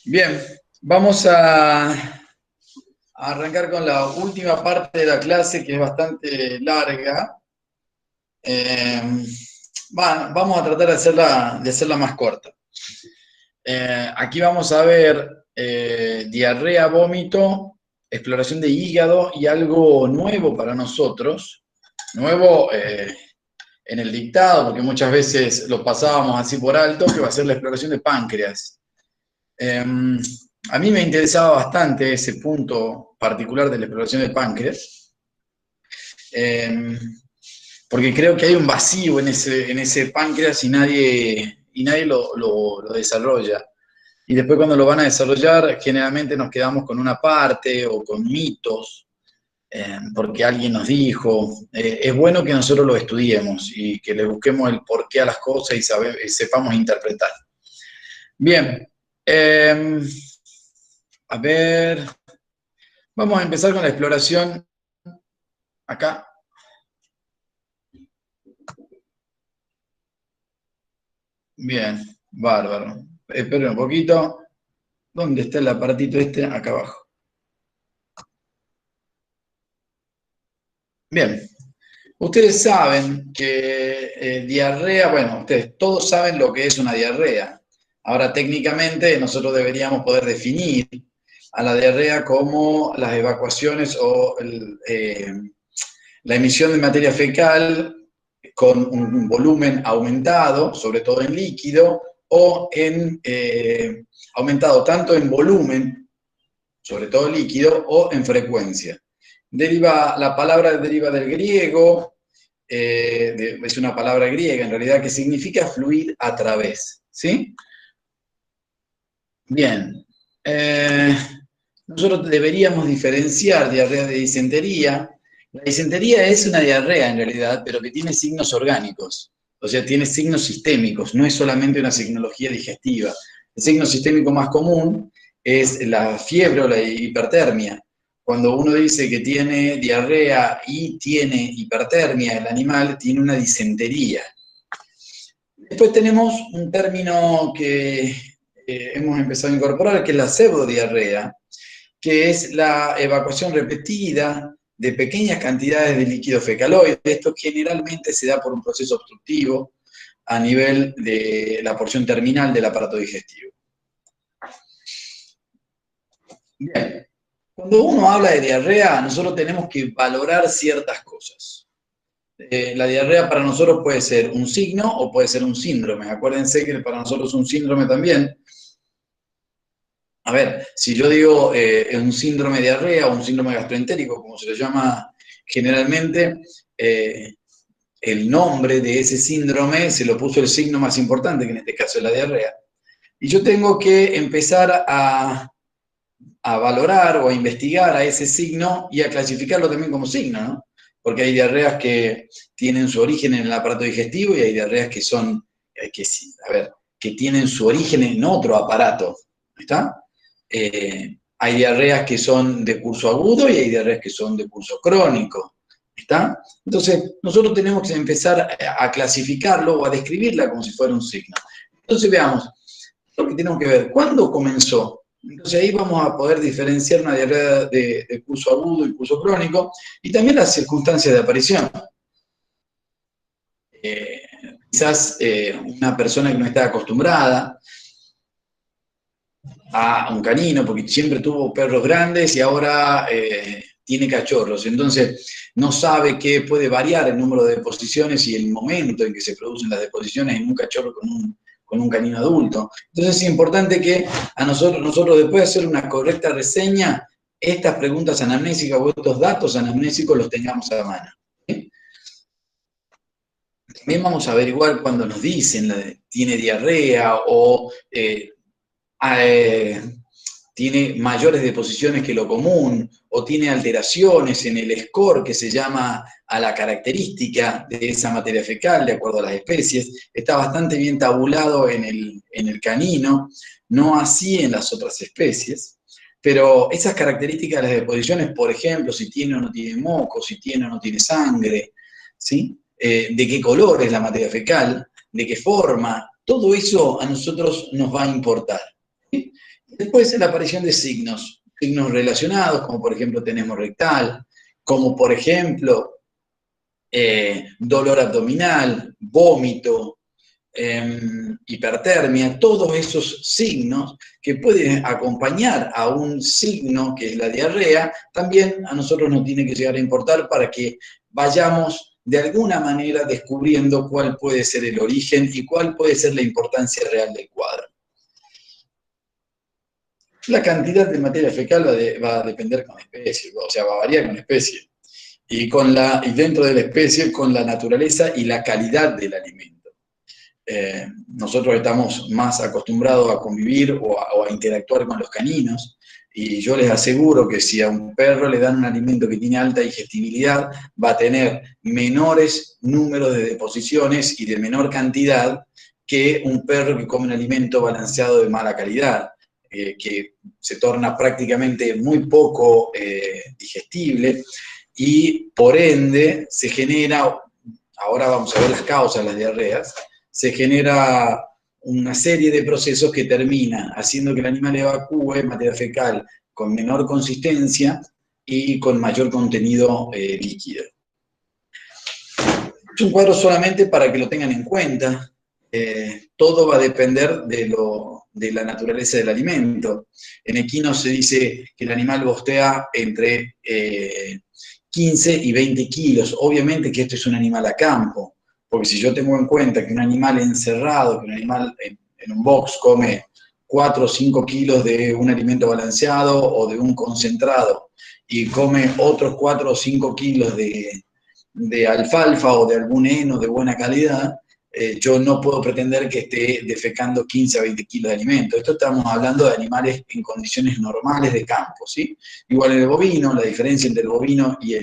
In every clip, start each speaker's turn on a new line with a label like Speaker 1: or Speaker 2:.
Speaker 1: Bien, vamos a arrancar con la última parte de la clase, que es bastante larga. Eh, vamos a tratar de hacerla más corta. Aquí vamos a ver diarrea, vómito, exploración de hígado y algo nuevo para nosotros. Nuevo en el dictado, porque muchas veces lo pasábamos así por alto, que va a ser la exploración de páncreas. A mí me interesaba bastante ese punto particular de la exploración de páncreas, porque creo que hay un vacío en ese páncreas y nadie lo desarrolla. Y después cuando lo van a desarrollar, generalmente nos quedamos con una parte o con mitos, porque alguien nos dijo. Es bueno que nosotros lo estudiemos y que le busquemos el porqué a las cosas y sepamos interpretar. Bien, a ver, vamos a empezar con la exploración acá. Bien, bárbaro. Esperen un poquito. ¿Dónde está el aparatito este? Acá abajo. Bien. Ustedes saben que diarrea, bueno, ustedes todos saben lo que es una diarrea. Ahora, técnicamente, nosotros deberíamos poder definir a la diarrea como las evacuaciones o la emisión de materia fecal con un volumen aumentado, sobre todo en líquido, o aumentado tanto en volumen, sobre todo líquido, o en frecuencia. La palabra deriva del griego, es una palabra griega en realidad que significa fluir a través, ¿sí? Bien. Nosotros deberíamos diferenciar diarrea de disentería. La disentería es una diarrea en realidad, pero que tiene signos orgánicos, o sea, tiene signos sistémicos, no es solamente una signología digestiva. El signo sistémico más común es la fiebre o la hipertermia. Cuando uno dice que tiene diarrea y tiene hipertermia, el animal tiene una disentería. Después tenemos un término que hemos empezado a incorporar, que es la pseudodiarrea, que es la evacuación repetida de pequeñas cantidades de líquido fecaloide. Esto generalmente se da por un proceso obstructivo a nivel de la porción terminal del aparato digestivo. Bien, cuando uno habla de diarrea, nosotros tenemos que valorar ciertas cosas. La diarrea para nosotros puede ser un signo o puede ser un síndrome. Acuérdense que para nosotros es un síndrome también. A ver, si yo digo un síndrome de diarrea o un síndrome gastroentérico, como se le llama generalmente, el nombre de ese síndrome se lo puso el signo más importante, que en este caso es la diarrea. Y yo tengo que empezar a valorar o a investigar a ese signo y a clasificarlo también como signo, ¿no? Porque hay diarreas que tienen su origen en el aparato digestivo y hay diarreas que son, que tienen su origen en otro aparato, ¿está? Hay diarreas que son de curso agudo y hay diarreas que son de curso crónico, ¿está? Entonces, nosotros tenemos que empezar a clasificarlo o a describirla como si fuera un signo. Entonces, veamos, lo que tenemos que ver, ¿cuándo comenzó? Entonces ahí vamos a poder diferenciar una diarrea de curso agudo y curso crónico, y también las circunstancias de aparición. Eh, Quizás una persona que no está acostumbrada a un canino, porque siempre tuvo perros grandes y ahora tiene cachorros, entonces no sabe que puede variar el número de deposiciones y el momento en que se producen las deposiciones en un cachorro con un canino adulto. Entonces es importante que a nosotros después de hacer una correcta reseña, estas preguntas anamnésicas o estos datos anamnésicos los tengamos a mano. ¿Sí? También vamos a averiguar cuando nos dicen tiene diarrea o tiene mayores deposiciones que lo común o tiene alteraciones en el score que se llama a la característica de esa materia fecal de acuerdo a las especies. Está bastante bien tabulado en el canino, no así en las otras especies. Pero esas características de las deposiciones, por ejemplo, si tiene o no tiene moco, si tiene o no tiene sangre, ¿sí? De qué color es la materia fecal, de qué forma, todo eso a nosotros nos va a importar. Después la aparición de signos relacionados, como por ejemplo tenemos rectal, como por ejemplo dolor abdominal, vómito, hipertermia, todos esos signos que pueden acompañar a un signo que es la diarrea, también a nosotros nos tiene que llegar a importar para que vayamos de alguna manera descubriendo cuál puede ser el origen y cuál puede ser la importancia real del cuadro. La cantidad de materia fecal va a depender con especie, o sea, va a variar con especie. Y dentro de la especie, con la naturaleza y la calidad del alimento. Nosotros estamos más acostumbrados a convivir o a interactuar con los caninos, y yo les aseguro que si a un perro le dan un alimento que tiene alta digestibilidad, va a tener menores números de deposiciones y de menor cantidad que un perro que come un alimento balanceado de mala calidad, que se torna prácticamente muy poco digestible, y por ende se genera, ahora vamos a ver las causas de las diarreas, se genera una serie de procesos que termina haciendo que el animal evacúe materia fecal con menor consistencia y con mayor contenido líquido. Es un cuadro solamente para que lo tengan en cuenta. Todo va a depender de la naturaleza del alimento. En equino se dice que el animal bostea entre 15 y 20 kilos. Obviamente que esto es un animal a campo, porque si yo tengo en cuenta que un animal encerrado, que un animal en un box come 4 o 5 kilos de un alimento balanceado o de un concentrado, y come otros 4 o 5 kilos de alfalfa o de algún heno de buena calidad, yo no puedo pretender que esté defecando 15 a 20 kilos de alimento. Esto estamos hablando de animales en condiciones normales de campo, ¿sí? Igual en el bovino, la diferencia entre el bovino y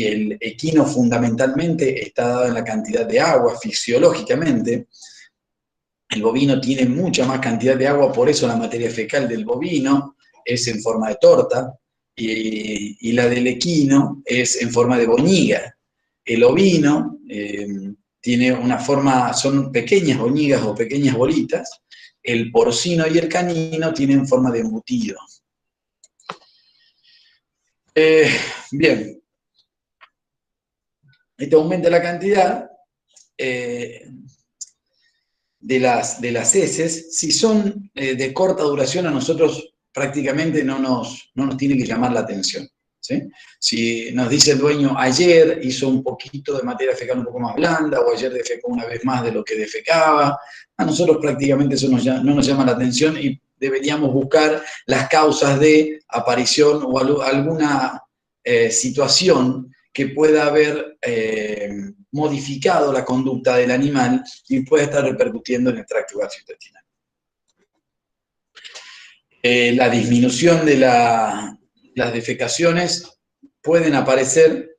Speaker 1: el equino fundamentalmente está dada en la cantidad de agua, fisiológicamente. El bovino tiene mucha más cantidad de agua, por eso la materia fecal del bovino es en forma de torta, y la del equino es en forma de boñiga. El ovino tiene una forma, son pequeñas boñigas o pequeñas bolitas. El porcino y el canino tienen forma de embutido. Bien. Esto aumenta la cantidad de las heces. Si son de corta duración, a nosotros prácticamente no nos tiene que llamar la atención, ¿sí? Si nos dice el dueño, ayer hizo un poquito de materia fecal un poco más blanda, o ayer defecó una vez más de lo que defecaba, a nosotros prácticamente eso no nos llama la atención, y deberíamos buscar las causas de aparición o alguna situación que pueda haber modificado la conducta del animal y puede estar repercutiendo en el tracto gastrointestinal. La disminución de las defecaciones pueden aparecer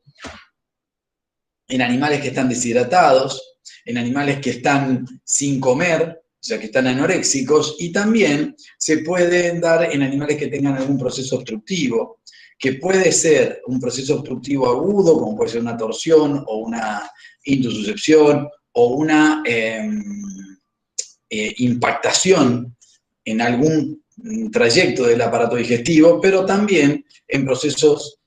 Speaker 1: en animales que están deshidratados, en animales que están sin comer, o sea, que están anoréxicos, y también se pueden dar en animales que tengan algún proceso obstructivo, que puede ser un proceso obstructivo agudo, como puede ser una torsión o una intususcepción o una impactación en algún trayecto del aparato digestivo, pero también en procesos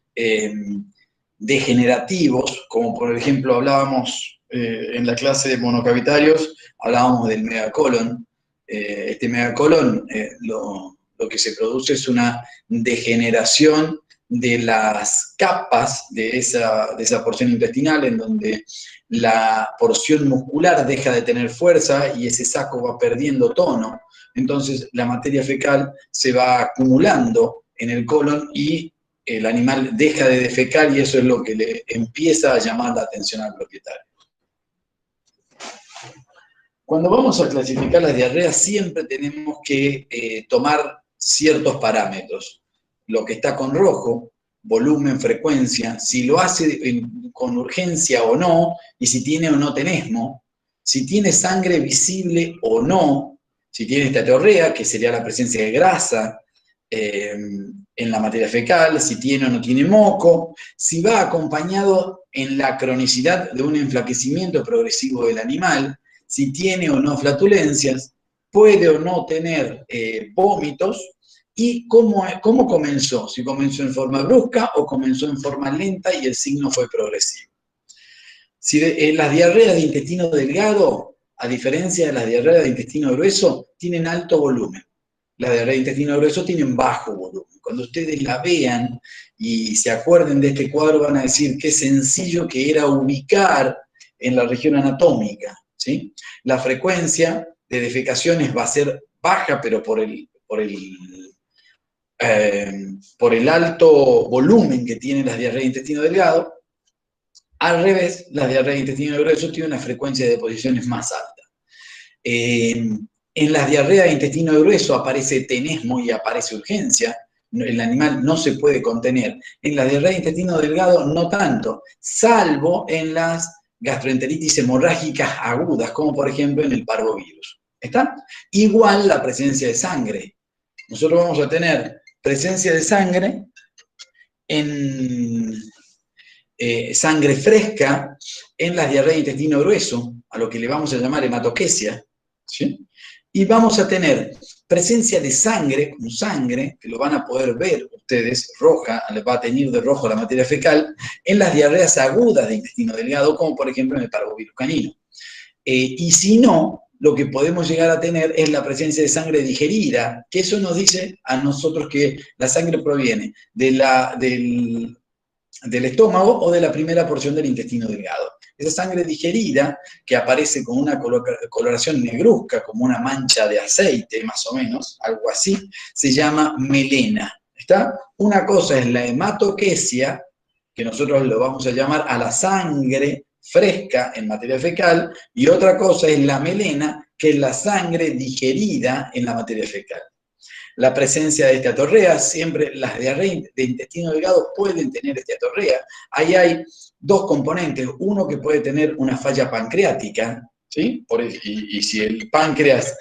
Speaker 1: degenerativos, como por ejemplo hablábamos en la clase de monocavitarios, hablábamos del megacolon. Este megacolon, lo que se produce es una degeneración de las capas de esa porción intestinal, en donde la porción muscular deja de tener fuerza y ese saco va perdiendo tono. Entonces la materia fecal se va acumulando en el colon y el animal deja de defecar, y eso es lo que le empieza a llamar la atención al propietario. Cuando vamos a clasificar las diarreas, siempre tenemos que tomar ciertos parámetros. Lo que está con rojo, volumen, frecuencia, si lo hace con urgencia o no, y si tiene o no tenesmo, si tiene sangre visible o no, si tiene esteatorrea, que sería la presencia de grasa en la materia fecal, si tiene o no tiene moco, si va acompañado en la cronicidad de un enflaquecimiento progresivo del animal, si tiene o no flatulencias. puede o no tener vómitos, y cómo comenzó, si comenzó en forma brusca o comenzó en forma lenta y el signo fue progresivo. Si las diarreas de intestino delgado, a diferencia de las diarreas de intestino grueso, tienen alto volumen. Las diarreas de intestino grueso tienen bajo volumen. Cuando ustedes la vean y se acuerden de este cuadro, van a decir qué sencillo que era ubicar en la región anatómica, ¿sí? La frecuencia de defecaciones va a ser baja, pero por el alto volumen que tienen las diarreas de intestino delgado. Al revés, las diarreas de intestino grueso tienen una frecuencia de deposiciones más alta. En las diarreas de intestino grueso aparece tenesmo y aparece urgencia. El animal no se puede contener. En las diarreas de intestino delgado no tanto, salvo en las gastroenteritis hemorrágicas agudas, como por ejemplo en el parvovirus. ¿Está? Igual la presencia de sangre. Nosotros vamos a tener presencia de sangre en sangre fresca en las diarreas de intestino grueso, a lo que le vamos a llamar hematoquesia, ¿sí? Y vamos a tener presencia de sangre, con sangre, que lo van a poder ver ustedes, roja, les va a teñir de rojo la materia fecal, en las diarreas agudas de intestino delgado, como por ejemplo en el parvovirus canino. Y si no, lo que podemos llegar a tener es la presencia de sangre digerida, que eso nos dice a nosotros que la sangre proviene del estómago o de la primera porción del intestino delgado. Esa sangre digerida, que aparece con una coloración negruzca, como una mancha de aceite, más o menos, algo así, se llama melena. ¿Está? Una cosa es la hematoquesia, que nosotros lo vamos a llamar a la sangre fresca en materia fecal, y otra cosa es la melena, que es la sangre digerida en la materia fecal. La presencia de esteatorrea, siempre las diarreas de intestino delgado pueden tener esteatorrea. Ahí hay dos componentes, uno que puede tener una falla pancreática, ¿sí? Y si el páncreas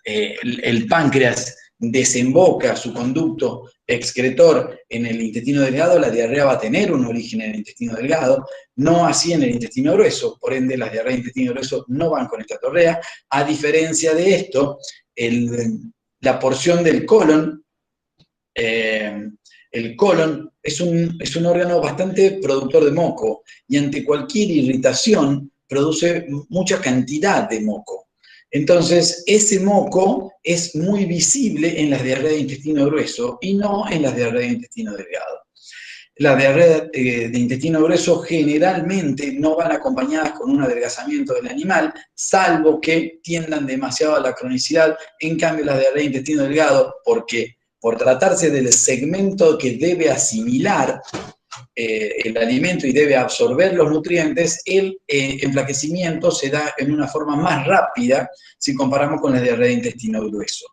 Speaker 1: el páncreas desemboca su conducto excretor en el intestino delgado, la diarrea va a tener un origen en el intestino delgado, no así en el intestino grueso, por ende las diarreas de intestino grueso no van con esteatorrea. A diferencia de esto, la porción del colon, el colon es un órgano bastante productor de moco y ante cualquier irritación produce mucha cantidad de moco. Entonces, ese moco es muy visible en las diarreas de intestino grueso y no en las diarreas de intestino delgado. Las diarreas de intestino grueso generalmente no van acompañadas con un adelgazamiento del animal, salvo que tiendan demasiado a la cronicidad. En cambio, las diarreas de intestino delgado, porque por tratarse del segmento que debe asimilar el alimento y debe absorber los nutrientes, el enflaquecimiento se da en una forma más rápida si comparamos con la diarrea de intestino grueso.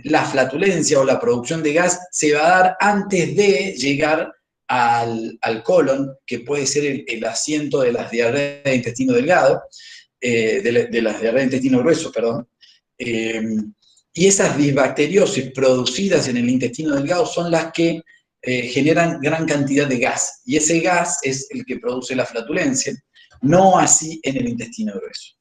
Speaker 1: La flatulencia o la producción de gas se va a dar antes de llegar al colon, que puede ser el asiento de las diarreas de intestino delgado, de las diarreas de intestino grueso, perdón. Y esas disbacteriosis producidas en el intestino delgado son las que generan gran cantidad de gas, y ese gas es el que produce la flatulencia, no así en el intestino grueso.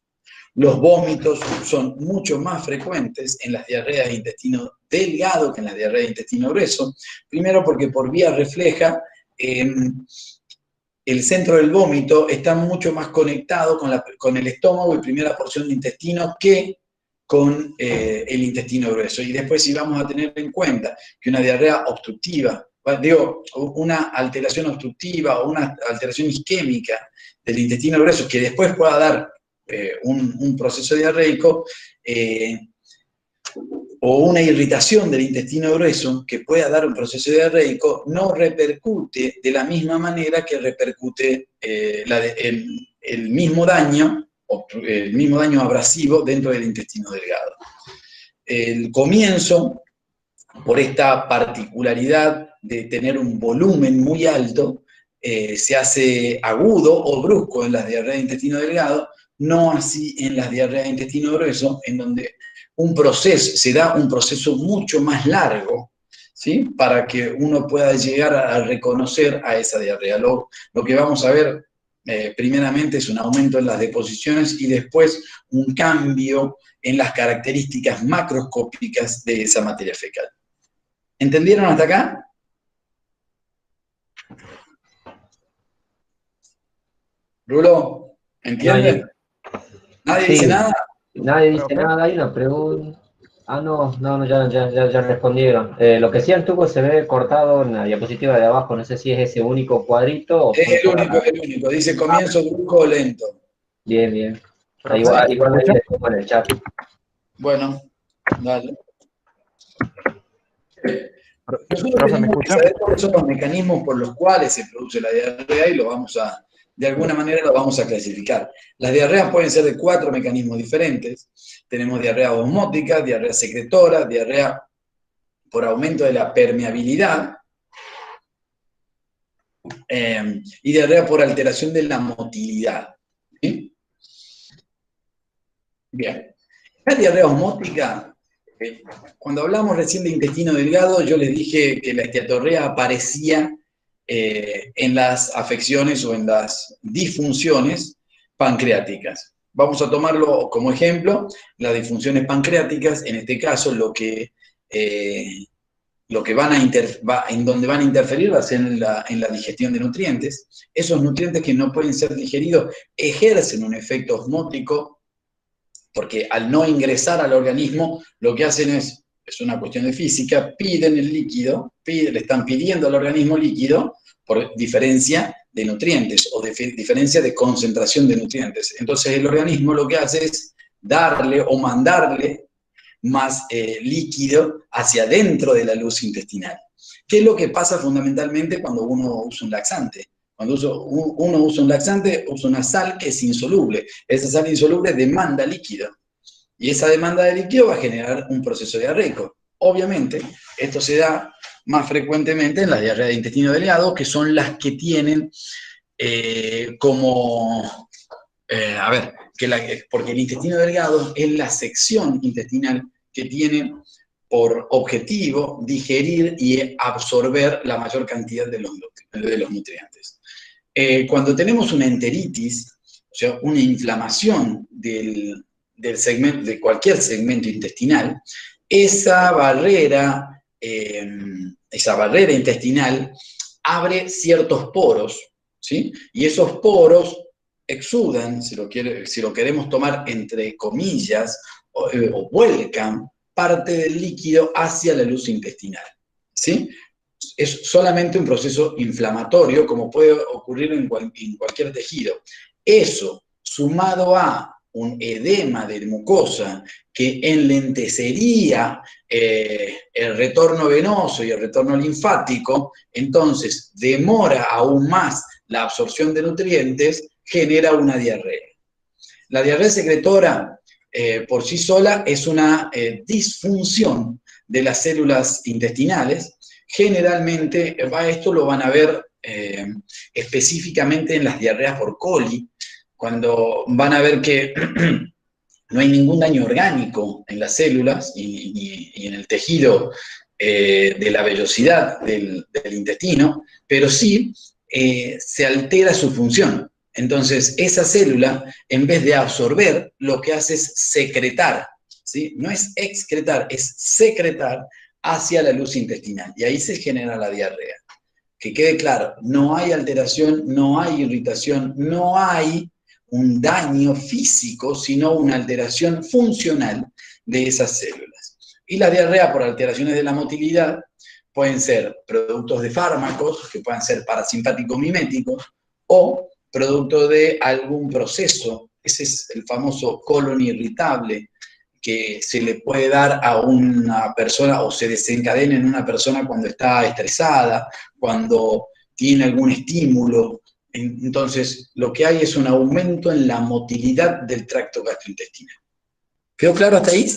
Speaker 1: Los vómitos son mucho más frecuentes en las diarreas de intestino delgado que en las diarreas de intestino grueso, primero porque por vía refleja el centro del vómito está mucho más conectado con el estómago y primera porción de intestino que con el intestino grueso. Y después, si vamos a tener en cuenta que una diarrea obstructiva, una alteración obstructiva o una alteración isquémica del intestino grueso que después pueda dar un proceso diarreico, o una irritación del intestino grueso que pueda dar un proceso diarreico, no repercute de la misma manera que repercute el mismo daño abrasivo dentro del intestino delgado. El comienzo, por esta particularidad de tener un volumen muy alto, se hace agudo o brusco en las diarreas de intestino delgado, no así en las diarreas de intestino grueso, en donde se da un proceso mucho más largo, ¿sí? Para que uno pueda llegar a reconocer a esa diarrea. Lo que vamos a ver primeramente es un aumento en las deposiciones y después un cambio en las características macroscópicas de esa materia fecal. ¿Entendieron hasta acá? Rulo, ¿entienden? ¿Nadie dice
Speaker 2: Sí,
Speaker 1: nada?
Speaker 2: nadie dice nada, hay una pregunta. Ah, no, ya respondieron. Lo que sí el tubo se ve cortado en la diapositiva de abajo, no sé si es ese único cuadrito o
Speaker 1: Es
Speaker 2: puede ser...
Speaker 1: el único. Dice comienzo brusco o lento.
Speaker 2: Bien.
Speaker 3: Profe, ¿me
Speaker 2: Igual ahí
Speaker 3: escucha?
Speaker 2: le pongo en el chat.
Speaker 1: Bueno, dale. Nosotros
Speaker 3: Profe, ¿me
Speaker 1: tenemos que
Speaker 3: escucha?
Speaker 1: saber cuáles son los mecanismos por los cuales se produce la diarrea y de alguna manera lo vamos a clasificar. Las diarreas pueden ser de 4 mecanismos diferentes. Tenemos diarrea osmótica, diarrea secretora, diarrea por aumento de la permeabilidad y diarrea por alteración de la motilidad. ¿Sí? Bien. La diarrea osmótica, cuando hablamos recién de intestino delgado, yo les dije que la esteatorrea aparecía en las afecciones o en las disfunciones pancreáticas. Vamos a tomarlo como ejemplo, las disfunciones pancreáticas, en este caso en donde van a interferir va a ser en la digestión de nutrientes. Esos nutrientes que no pueden ser digeridos ejercen un efecto osmótico porque al no ingresar al organismo, lo que hacen es una cuestión de física, piden el líquido, le están pidiendo al organismo líquido por diferencia de nutrientes o diferencia de concentración de nutrientes. Entonces el organismo lo que hace es darle o mandarle más líquido hacia adentro de la luz intestinal. ¿Qué es lo que pasa fundamentalmente cuando uno usa un laxante? Cuando uno usa un laxante, usa una sal que es insoluble. Esa sal insoluble demanda líquido. Y esa demanda de líquido va a generar un proceso diarreico. Obviamente, esto se da más frecuentemente en las diarreas de intestino delgado, que son las que tienen porque el intestino delgado es la sección intestinal que tiene por objetivo digerir y absorber la mayor cantidad de los nutrientes. Cuando tenemos una enteritis, o sea, una inflamación del segmento, de cualquier segmento intestinal, esa barrera intestinal abre ciertos poros, ¿sí? Y esos poros exudan, si lo queremos tomar entre comillas, o vuelcan parte del líquido hacia la luz intestinal, ¿sí? Es solamente un proceso inflamatorio, como puede ocurrir en cualquier tejido. Eso, sumado a un edema de mucosa que enlentecería el retorno venoso y el retorno linfático, entonces demora aún más la absorción de nutrientes, genera una diarrea. La diarrea secretora por sí sola es una disfunción de las células intestinales. Generalmente, esto lo van a ver específicamente en las diarreas por coli, cuando van a ver que no hay ningún daño orgánico en las células y en el tejido de la vellosidad del intestino, pero sí se altera su función. Entonces, esa célula, en vez de absorber, lo que hace es secretar, ¿sí? No es excretar, es secretar hacia la luz intestinal. Y ahí se genera la diarrea. Que quede claro, no hay alteración, no hay irritación, no hay un daño físico, sino una alteración funcional de esas células. Y la diarrea por alteraciones de la motilidad pueden ser productos de fármacos, que puedan ser parasimpáticos miméticos, o producto de algún proceso. Ese es el famoso colon irritable que se le puede dar a una persona o se desencadena en una persona cuando está estresada, cuando tiene algún estímulo. Entonces, lo que hay es un aumento en la motilidad del tracto gastrointestinal. ¿Quedó claro hasta ahí?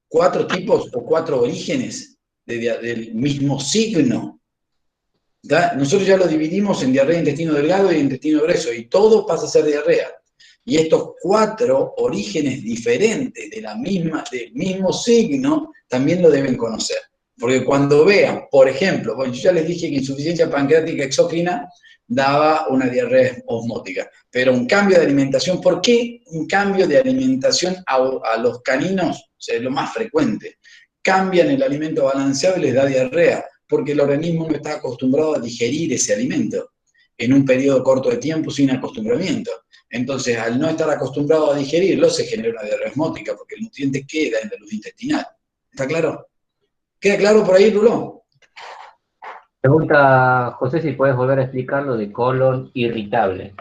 Speaker 1: 4 tipos o 4 orígenes del mismo signo. ¿Da? Nosotros ya lo dividimos en diarrea de intestino delgado y intestino grueso, y todo pasa a ser diarrea. Y estos 4 orígenes diferentes del mismo signo también lo deben conocer. Porque cuando vean, por ejemplo, bueno, yo ya les dije que insuficiencia pancreática exócrina daba una diarrea osmótica. Pero un cambio de alimentación, ¿por qué un cambio de alimentación a los caninos? O sea, es lo más frecuente. Cambian el alimento balanceado y les da diarrea, porque el organismo no está acostumbrado a digerir ese alimento en un periodo corto de tiempo sin acostumbramiento. Entonces, al no estar acostumbrado a digerirlo, se genera una diarrea osmótica, porque el nutriente queda en la luz intestinal. ¿Está claro? ¿Queda claro por ahí, Rulo?
Speaker 2: Pregunta José si puedes volver a explicar lo de colon irritable.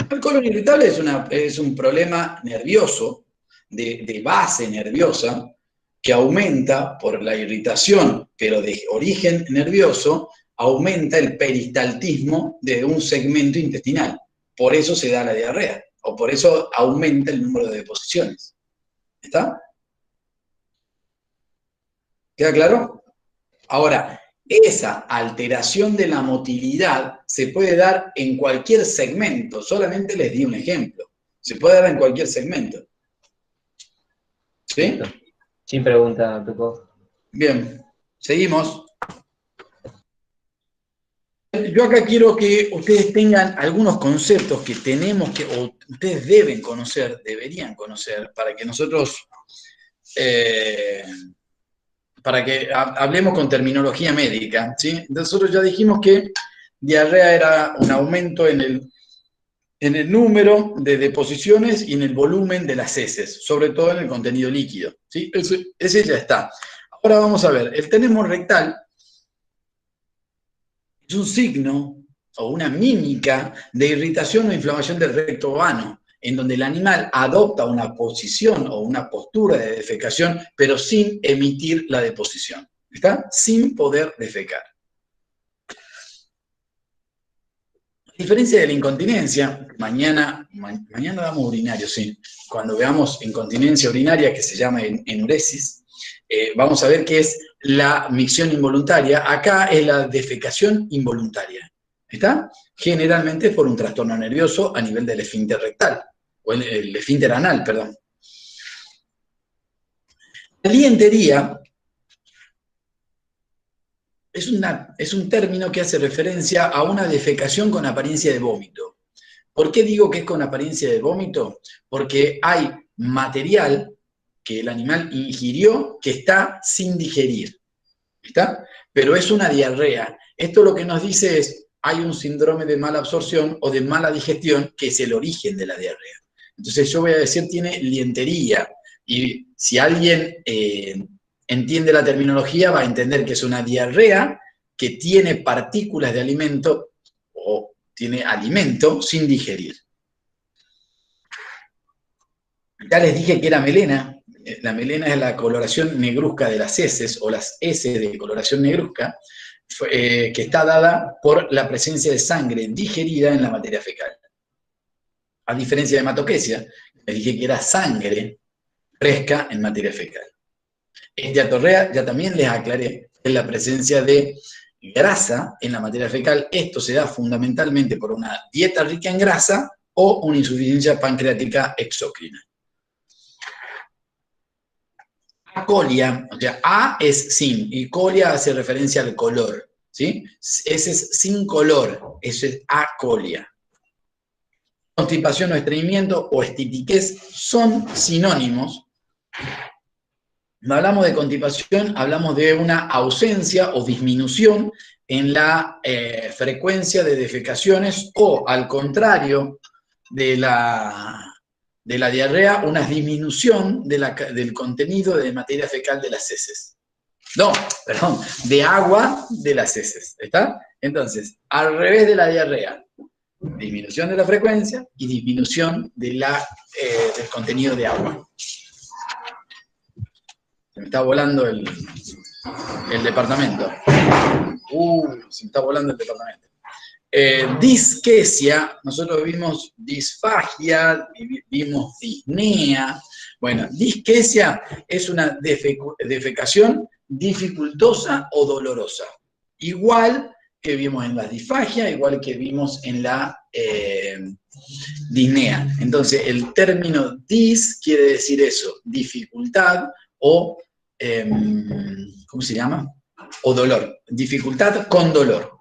Speaker 1: El colon irritable es un problema nervioso, de base nerviosa, que aumenta por la irritación, pero de origen nervioso, aumenta el peristaltismo de un segmento intestinal. Por eso se da la diarrea, o por eso aumenta el número de deposiciones. ¿Está? ¿Queda claro? Ahora, esa alteración de la motilidad se puede dar en cualquier segmento, solamente les di un ejemplo. Se puede dar en cualquier segmento. ¿Sí?
Speaker 2: Sin pregunta, Peco.
Speaker 1: Bien, seguimos. Yo acá quiero que ustedes tengan algunos conceptos que tenemos que, o ustedes deben conocer, deberían conocer, para que nosotros, para que hablemos con terminología médica, ¿sí? Nosotros ya dijimos que diarrea era un aumento en el número de deposiciones y en el volumen de las heces, sobre todo en el contenido líquido, ¿sí? Ese ya está. Ahora vamos a ver, el tenemo rectal es un signo o una mímica de irritación o inflamación del recto vano, en donde el animal adopta una posición o una postura de defecación, pero sin emitir la deposición. ¿Está? Sin poder defecar. A diferencia de la incontinencia, mañana damos urinario, sí. Cuando veamos incontinencia urinaria, que se llama enuresis, vamos a ver qué es la micción involuntaria. Acá es la defecación involuntaria. ¿Está? Generalmente por un trastorno nervioso a nivel del esfínter rectal, o el esfínter anal, perdón. La lientería es un término que hace referencia a una defecación con apariencia de vómito. ¿Por qué digo que es con apariencia de vómito? Porque hay material que el animal ingirió que está sin digerir. ¿Está? Pero es una diarrea. Esto lo que nos dice es, hay un síndrome de mala absorción o de mala digestión que es el origen de la diarrea. Entonces yo voy a decir, tiene lientería. Y si alguien entiende la terminología, va a entender que es una diarrea que tiene partículas de alimento o tiene alimento sin digerir. Ya les dije que era melena. La melena es la coloración negruzca de las heces, o las heces de coloración negruzca, que está dada por la presencia de sangre digerida en la materia fecal. A diferencia de hematoquesia, les dije que era sangre fresca en materia fecal. En diatorrea ya también les aclaré, es la presencia de grasa en la materia fecal. Esto se da fundamentalmente por una dieta rica en grasa o una insuficiencia pancreática exócrina. Acolia, o sea, A es sin, y colia hace referencia al color, ¿sí? Ese es sin color, eso es acolia. Constipación o estreñimiento o estitiquez son sinónimos. Cuando hablamos de constipación, hablamos de una ausencia o disminución en la frecuencia de defecaciones o, al contrario de la diarrea, una disminución del contenido de materia fecal de las heces. No, perdón, de agua de las heces, ¿está? Entonces, al revés de la diarrea, disminución de la frecuencia y disminución del contenido de agua. Se me está volando el departamento. Se me está volando el departamento. Disquesia, nosotros vimos disfagia, vimos disnea. Bueno, disquesia es una defecación dificultosa o dolorosa. Igual que vimos en la disfagia, igual que vimos en la disnea. Entonces, el término dis quiere decir eso, dificultad o, ¿cómo se llama? O dolor. Dificultad con dolor.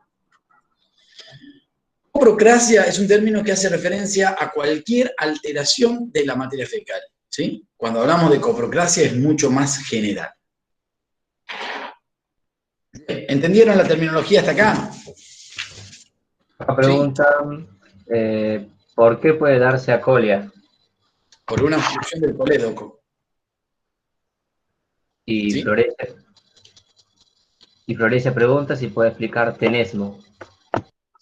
Speaker 1: Coprocracia es un término que hace referencia a cualquier alteración de la materia fecal, ¿sí? Cuando hablamos de coprocracia es mucho más general. ¿Entendieron la terminología hasta acá?
Speaker 2: Una pregunta, ¿por qué puede darse acolia?
Speaker 1: Por una obstrucción del colédoco.
Speaker 2: Y
Speaker 1: ¿Sí?
Speaker 2: Florencia pregunta si puede explicar tenesmo.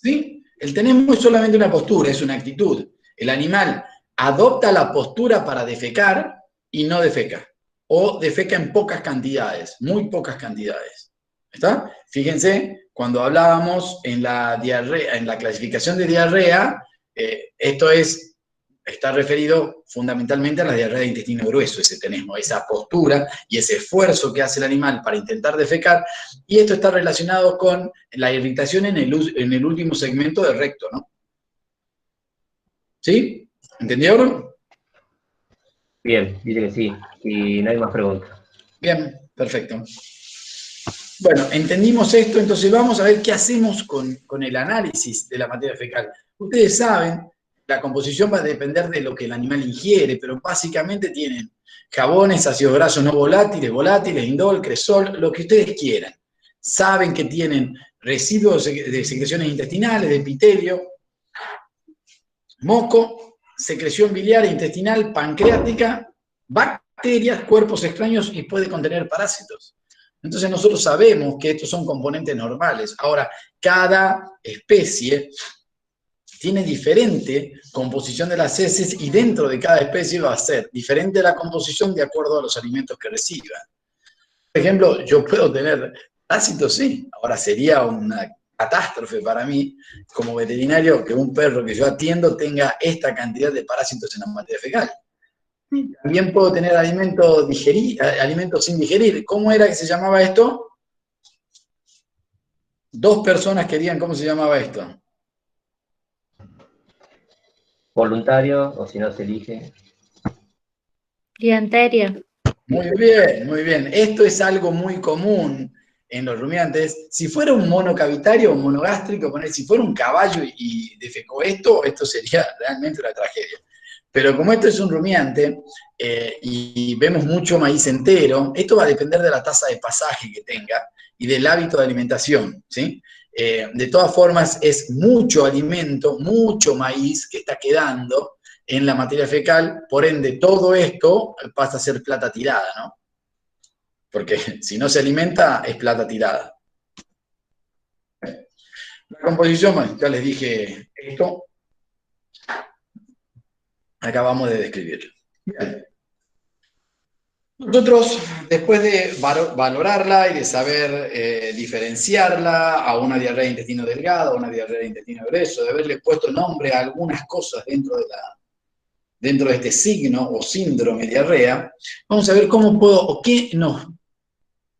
Speaker 1: ¿Sí? El tenesmo es solamente una postura, es una actitud. El animal adopta la postura para defecar y no defeca. O defeca en pocas cantidades, muy pocas cantidades. ¿Está? Fíjense, cuando hablábamos en la diarrea, en la clasificación de diarrea, esto está referido fundamentalmente a la diarrea de intestino grueso, ese tenesmo, esa postura y ese esfuerzo que hace el animal para intentar defecar, y esto está relacionado con la irritación en el último segmento del recto, ¿no? ¿Sí? ¿Entendieron?
Speaker 2: Bien, dice que sí, y no hay más preguntas.
Speaker 1: Bien, perfecto. Bueno, entendimos esto, entonces vamos a ver qué hacemos con el análisis de la materia fecal. Ustedes saben, la composición va a depender de lo que el animal ingiere, pero básicamente tienen jabones, ácidos grasos no volátiles, volátiles, indol, cresol, lo que ustedes quieran. Saben que tienen residuos de secreciones intestinales, de epitelio, moco, secreción biliar e intestinal, pancreática, bacterias, cuerpos extraños y puede contener parásitos. Entonces nosotros sabemos que estos son componentes normales. Ahora, cada especie tiene diferente composición de las heces y dentro de cada especie va a ser diferente la composición de acuerdo a los alimentos que reciban. Por ejemplo, yo puedo tener parásitos, sí. Ahora sería una catástrofe para mí, como veterinario, que un perro que yo atiendo tenga esta cantidad de parásitos en la materia fecal. También puedo tener alimentos sin digerir. ¿Cómo era que se llamaba esto? Dos personas querían, ¿cómo se llamaba esto?
Speaker 2: Voluntario, o si no se elige.
Speaker 3: Dianteria.
Speaker 1: Muy bien, muy bien. Esto es algo muy común en los rumiantes. Si fuera un monocavitario o un monogástrico, si fuera un caballo y defecó esto sería realmente una tragedia. Pero como esto es un rumiante y vemos mucho maíz entero, esto va a depender de la tasa de pasaje que tenga y del hábito de alimentación, ¿sí? De todas formas, es mucho alimento, mucho maíz que está quedando en la materia fecal, por ende, todo esto pasa a ser plata tirada, ¿no? Porque si no se alimenta, es plata tirada. La composición, bueno, ya les dije esto. Acabamos de describirlo. Bien. Nosotros, después de valorarla y de saber diferenciarla a una diarrea de intestino delgado, a una diarrea de intestino grueso, de haberle puesto nombre a algunas cosas dentro de este signo o síndrome diarrea, vamos a ver cómo qué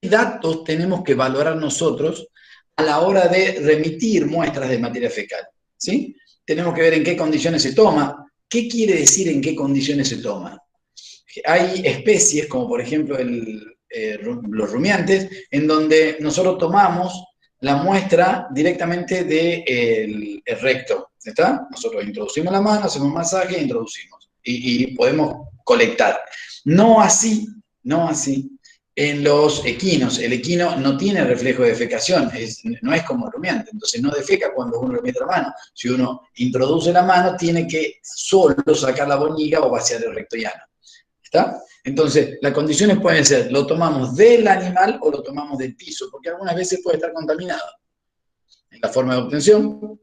Speaker 1: datos tenemos que valorar nosotros a la hora de remitir muestras de materia fecal, ¿sí? Tenemos que ver en qué condiciones se toma. ¿Qué quiere decir en qué condiciones se toma? Hay especies, como por ejemplo los rumiantes, en donde nosotros tomamos la muestra directamente del recto, ¿está? Nosotros introducimos la mano, hacemos masaje e introducimos. Y podemos colectar. No así en los equinos. El equino no tiene reflejo de defecación, no es como el rumiante, entonces no defeca cuando uno le mete la mano. Si uno introduce la mano, tiene que solo sacar la boñiga o vaciar el recto llano. ¿Está? Entonces, las condiciones pueden ser, lo tomamos del animal o lo tomamos del piso, porque algunas veces puede estar contaminado. En la forma de obtención,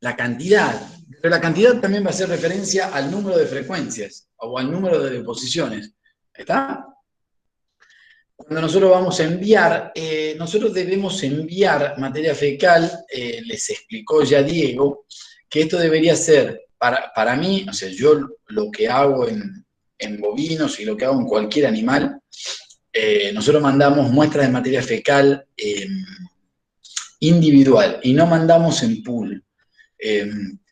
Speaker 1: la cantidad, pero la cantidad también va a hacer referencia al número de frecuencias o al número de deposiciones. ¿Está? Cuando nosotros vamos a enviar, nosotros debemos enviar materia fecal, les explicó ya Diego, que esto debería ser, para mí, o sea, yo lo que hago en bovinos y lo que hago en cualquier animal, nosotros mandamos muestras de materia fecal individual y no mandamos en pool.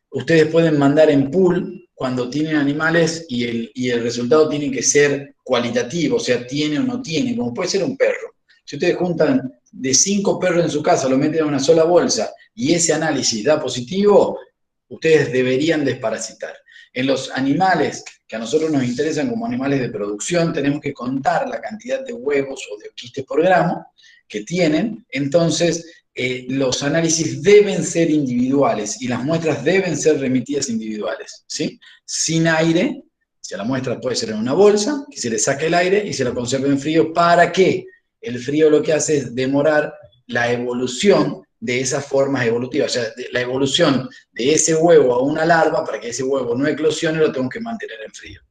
Speaker 1: Ustedes pueden mandar en pool cuando tienen animales y el resultado tiene que ser cualitativo, o sea, tiene o no tiene, como puede ser un perro. Si ustedes juntan de 5 perros en su casa lo meten en una sola bolsa y ese análisis da positivo, ustedes deberían desparasitar. En los animales que a nosotros nos interesan como animales de producción, tenemos que contar la cantidad de huevos o de quistes por gramo que tienen, entonces los análisis deben ser individuales y las muestras deben ser remitidas individuales, ¿sí? Sin aire, si la muestra puede ser en una bolsa, que se le saque el aire y se la conserve en frío. ¿Para qué? El frío lo que hace es demorar la evolución de esas formas evolutivas, o sea, la evolución de ese huevo a una larva, para que ese huevo no eclosione, lo tengo que mantener en frío.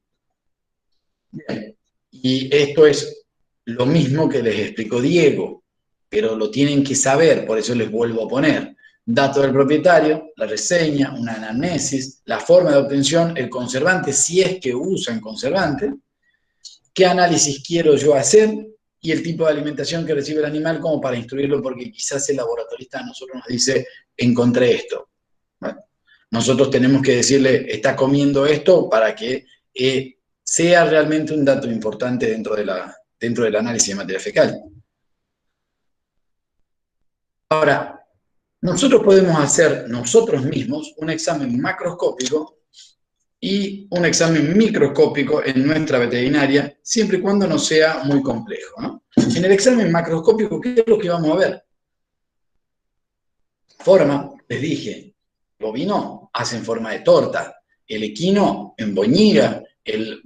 Speaker 1: Bien. Y esto es lo mismo que les explicó Diego, pero lo tienen que saber, por eso les vuelvo a poner. Dato del propietario, la reseña, una anamnesis, la forma de obtención, el conservante, si es que usan conservante, qué análisis quiero yo hacer y el tipo de alimentación que recibe el animal como para instruirlo, porque quizás el laboratorista a nosotros nos dice, encontré esto. Bueno, nosotros tenemos que decirle, está comiendo esto para que sea realmente un dato importante dentro del análisis de materia fecal. Ahora, nosotros podemos hacer nosotros mismos un examen macroscópico y un examen microscópico en nuestra veterinaria, siempre y cuando no sea muy complejo, ¿no? En el examen macroscópico, ¿qué es lo que vamos a ver? Forma, les dije, el bovino hace en forma de torta, el equino en boñiga, el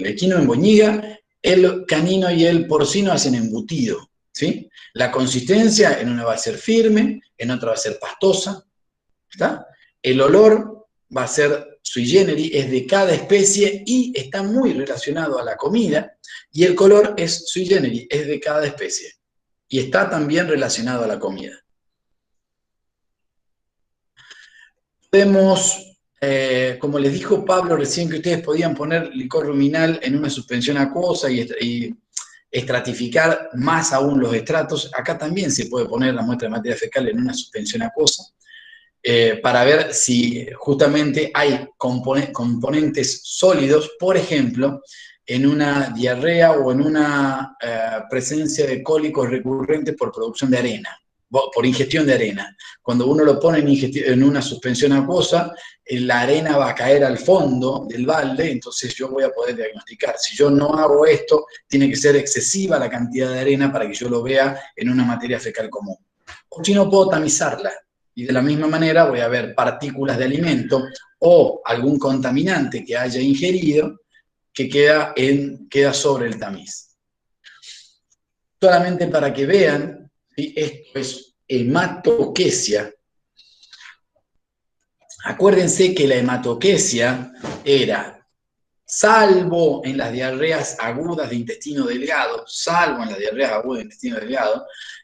Speaker 1: equino en boñiga, el canino y el porcino hacen embutido, ¿sí? La consistencia en una va a ser firme, en otra va a ser pastosa, ¿está? El olor va a ser sui generis, es de cada especie y está muy relacionado a la comida, y el color es sui generis, es de cada especie, y está también relacionado a la comida. Podemos, como les dijo Pablo recién, que ustedes podían poner licor ruminal en una suspensión acuosa y estratificar más aún los estratos. Acá también se puede poner la muestra de materia fecal en una suspensión acuosa para ver si justamente hay componentes sólidos, por ejemplo, en una diarrea o en una presencia de cólicos recurrentes por producción de arena, por ingestión de arena. Cuando uno lo pone en una suspensión acuosa, la arena va a caer al fondo del balde, entonces yo voy a poder diagnosticar. Si yo no hago esto, tiene que ser excesiva la cantidad de arena para que yo lo vea en una materia fecal común. O si no, puedo tamizarla. Y de la misma manera voy a ver partículas de alimento o algún contaminante que haya ingerido que queda sobre el tamiz. Solamente para que vean, ¿sí? Esto es hematoquesia. Acuérdense que la hematoquesia era, salvo en las diarreas agudas de intestino delgado,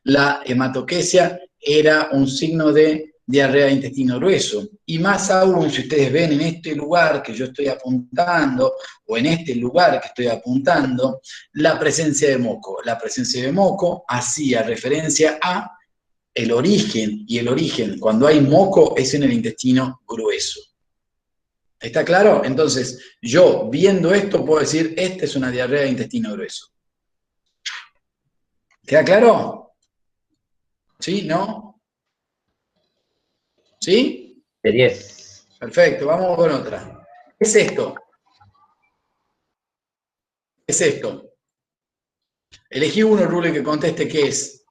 Speaker 1: la hematoquesia era un signo de diarrea de intestino grueso. Y más aún, si ustedes ven en este lugar que yo estoy apuntando, o en este lugar que estoy apuntando, la presencia de moco. La presencia de moco hacía referencia a el origen, y el origen, cuando hay moco, es en el intestino grueso. ¿Está claro? Entonces, yo viendo esto puedo decir, esta es una diarrea de intestino grueso. ¿Queda claro? ¿Sí? ¿No? ¿Sí?
Speaker 2: De 10.
Speaker 1: Perfecto, vamos con otra. ¿Qué es esto? ¿Qué es esto? Elegí uno, Rule, que conteste qué es.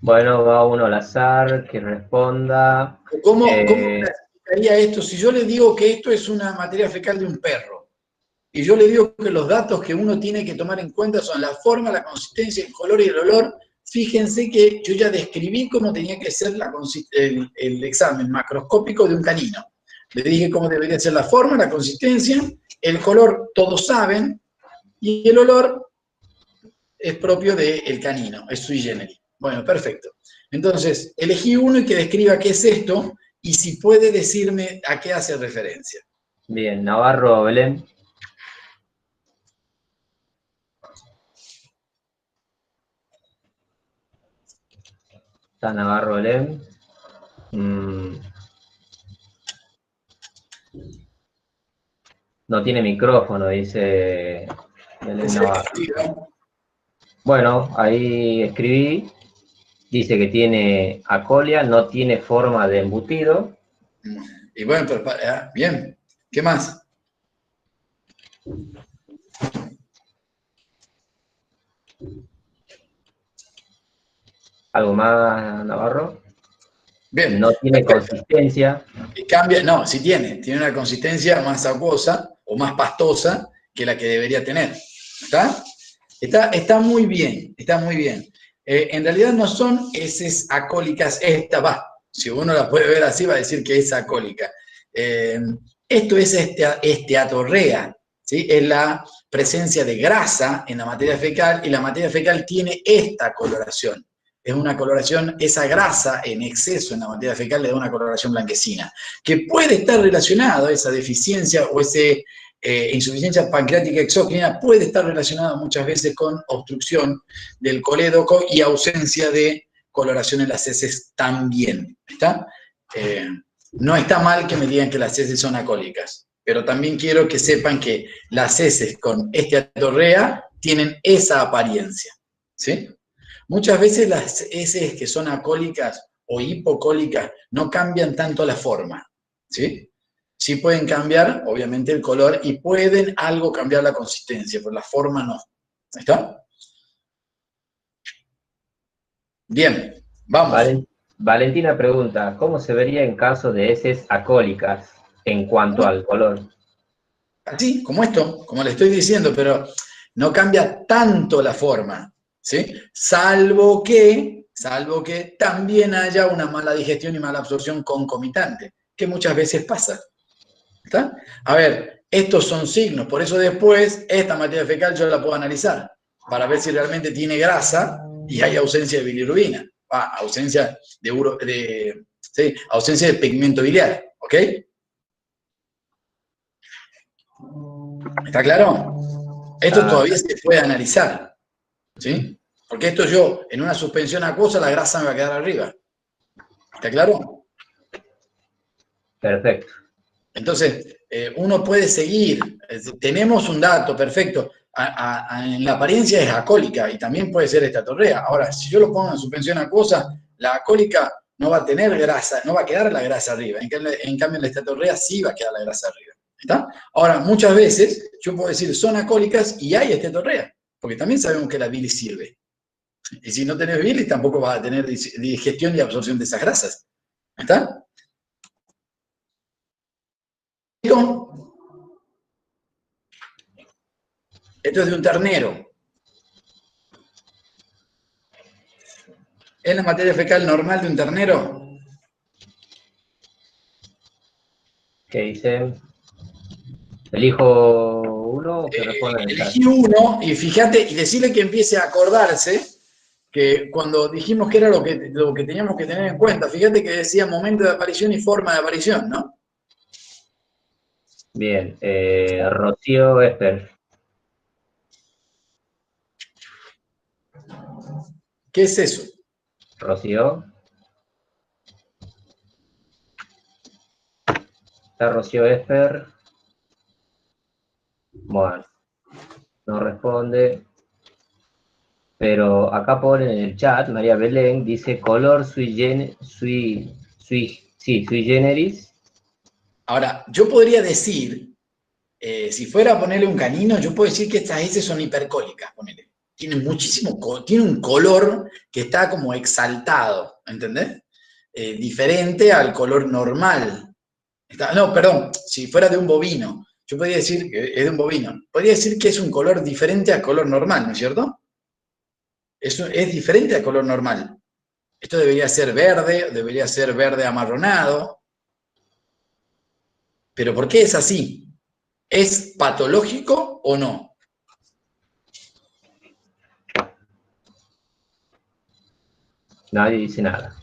Speaker 2: Bueno, va uno al azar, que responda.
Speaker 1: ¿Cómo clasificaría esto? Si yo le digo que esto es una materia fecal de un perro, y yo le digo que los datos que uno tiene que tomar en cuenta son la forma, la consistencia, el color y el olor, fíjense que yo ya describí cómo tenía que ser el examen macroscópico de un canino. Le dije cómo debería ser la forma, la consistencia, el color, todos saben, y el olor es propio del canino, es sui generis. Bueno, perfecto. Entonces, elegí uno y que describa qué es esto, y si puede decirme a qué hace referencia.
Speaker 2: Bien, Navarro, Belén. Está Navarro, Belén. No tiene micrófono, dice Belén Navarro. Bueno, ahí escribí. dice que tiene acolia, no tiene forma de embutido.
Speaker 1: Y bueno, pero, bien, ¿qué más?
Speaker 2: ¿Algo más, Navarro?
Speaker 1: Bien,
Speaker 2: No tiene
Speaker 1: perfecto.
Speaker 2: consistencia.
Speaker 1: Y cambia, no, sí tiene una consistencia más acuosa o más pastosa que la que debería tener. ¿Está? Está muy bien, está muy bien. En realidad no son heces acólicas, esta va. Si uno la puede ver así, va a decir que es acólica. Esto es esteatorrea, ¿sí? Es la presencia de grasa en la materia fecal y la materia fecal tiene esta coloración. Es una coloración, esa grasa en exceso en la materia fecal le da una coloración blanquecina, que puede estar relacionado a esa deficiencia o ese insuficiencia pancreática exógena puede estar relacionada muchas veces con obstrucción del colédoco y ausencia de coloración en las heces también. ¿Está? No está mal que me digan que las heces son acólicas, pero también quiero que sepan que las heces con esteatorrea tienen esa apariencia. ¿Sí? Muchas veces las heces que son acólicas o hipocólicas no cambian tanto la forma. ¿Sí? Sí pueden cambiar, obviamente, el color y pueden algo cambiar la consistencia, pero la forma no. ¿Está? Bien, vamos.
Speaker 2: Valentina pregunta, ¿cómo se vería en caso de heces acólicas en cuanto al color?
Speaker 1: Así, como esto, como le estoy diciendo, pero no cambia tanto la forma, ¿sí? Salvo que también haya una mala digestión y mala absorción concomitante, que muchas veces pasa. ¿Está? A ver, estos son signos, por eso después esta materia fecal yo la puedo analizar para ver si realmente tiene grasa y hay ausencia de bilirrubina, ausencia sí, ausencia de pigmento biliar, ¿ok? ¿Está claro? Esto todavía se puede analizar, ¿sí? Porque esto yo, en una suspensión acuosa, la grasa me va a quedar arriba. ¿Está claro?
Speaker 2: Perfecto.
Speaker 1: Entonces, uno puede seguir. Tenemos un dato, perfecto. En la apariencia es acólica y también puede ser esteatorrea. Ahora, si yo lo pongo en suspensión acuosa, la acólica no va a tener grasa, no va a quedar la grasa arriba. En cambio, en la esteatorrea sí va a quedar la grasa arriba. ¿Está? Ahora, muchas veces yo puedo decir son acólicas y hay esteatorrea, porque también sabemos que la bilis sirve. Y si no tenés bilis, tampoco vas a tener digestión y absorción de esas grasas. ¿Está? Esto es de un ternero. ¿Es la materia fecal normal de un ternero?
Speaker 2: ¿Qué dice? ¿Elijo uno o que responda en el chat?
Speaker 1: Elegí uno y fíjate, y decirle que empiece a acordarse que cuando dijimos que era lo que teníamos que tener en cuenta, fíjate que decía momento de aparición y forma de aparición, ¿no?
Speaker 2: Bien, Rocío Esper.
Speaker 1: ¿Qué es eso?
Speaker 2: Rocío. Está Rocío Esper. Bueno, no responde. Pero acá pone en el chat, María Belén, dice color sui generis.
Speaker 1: Ahora, yo podría decir, si fuera a ponerle un canino, yo puedo decir que estas heces son hipercólicas, ponele. Tiene un color que está como exaltado, ¿entendés? Diferente al color normal. No, perdón, si fuera de un bovino, yo podría decir que es de un bovino, podría decir que es un color diferente al color normal, ¿no es cierto? Es diferente al color normal. Esto debería ser verde amarronado. Pero ¿por qué es así? ¿Es patológico o no?
Speaker 2: Nadie dice nada.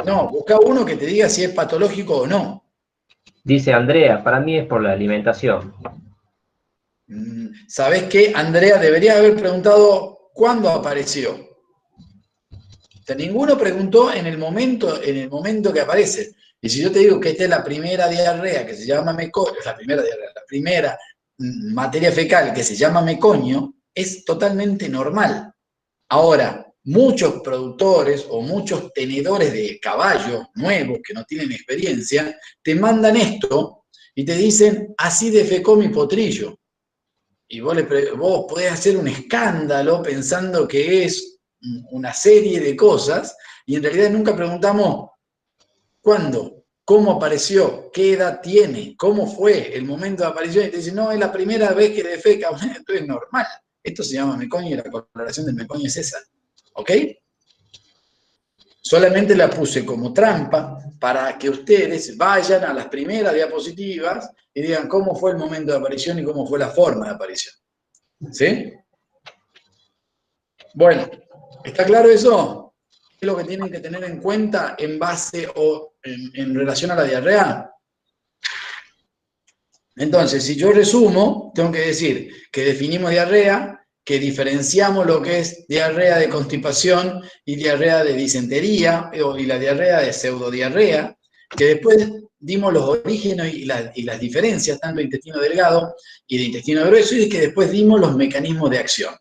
Speaker 1: No, busca uno que te diga si es patológico o no.
Speaker 2: Dice Andrea, para mí es por la alimentación.
Speaker 1: ¿Sabés qué? Andrea debería haber preguntado cuándo apareció. O sea, ninguno preguntó en el momento que aparece. Y si yo te digo que esta es la primera diarrea que se llama mecoño, la primera materia fecal que se llama mecoño, es totalmente normal. Ahora, muchos productores o muchos tenedores de caballos nuevos que no tienen experiencia, te mandan esto y te dicen, así defecó mi potrillo. Y vos podés hacer un escándalo pensando que es una serie de cosas y en realidad nunca preguntamos cuándo, cómo apareció, qué edad tiene, cómo fue el momento de aparición. Y te dicen, no, es la primera vez que defeca. Bueno, esto es normal. Esto se llama mecoño y la coloración del mecoño es esa. ¿Ok? Solamente la puse como trampa para que ustedes vayan a las primeras diapositivas y digan cómo fue el momento de aparición y cómo fue la forma de aparición. ¿Sí? Bueno, ¿está claro eso? ¿Qué es lo que tienen que tener en cuenta en base o en relación a la diarrea? Entonces, si yo resumo, tengo que decir que definimos diarrea, que diferenciamos lo que es diarrea de constipación y diarrea de disentería, y la diarrea de pseudodiarrea, que después dimos los orígenes y las diferencias, tanto de intestino delgado y de intestino grueso, y que después dimos los mecanismos de acción.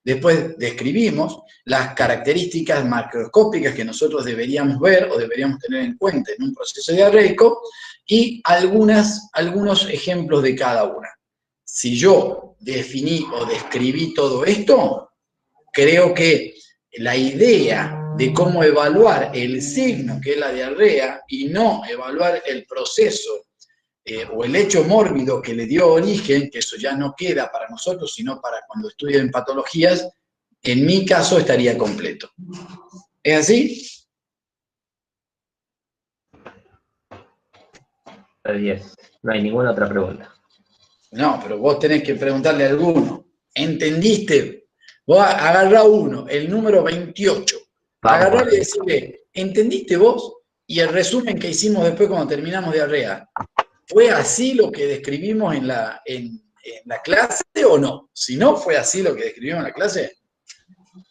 Speaker 1: Después describimos las características macroscópicas que nosotros deberíamos ver o deberíamos tener en cuenta en un proceso diarreico y algunos ejemplos de cada una. Si yo definí o describí todo esto, creo que la idea de cómo evaluar el signo que es la diarrea y no evaluar el proceso o el hecho mórbido que le dio origen, que eso ya no queda para nosotros, sino para cuando estudien patologías, en mi caso estaría completo. ¿Es así?
Speaker 2: 10. No hay ninguna otra pregunta.
Speaker 1: No, pero vos tenés que preguntarle a alguno. ¿Entendiste? Vos agarrá uno, el número 28. Agarrarle y decirle, ¿entendiste vos? Y el resumen que hicimos después cuando terminamos diarrea, ¿fue así lo que describimos en la clase o no? Si no fue así lo que describimos en la clase,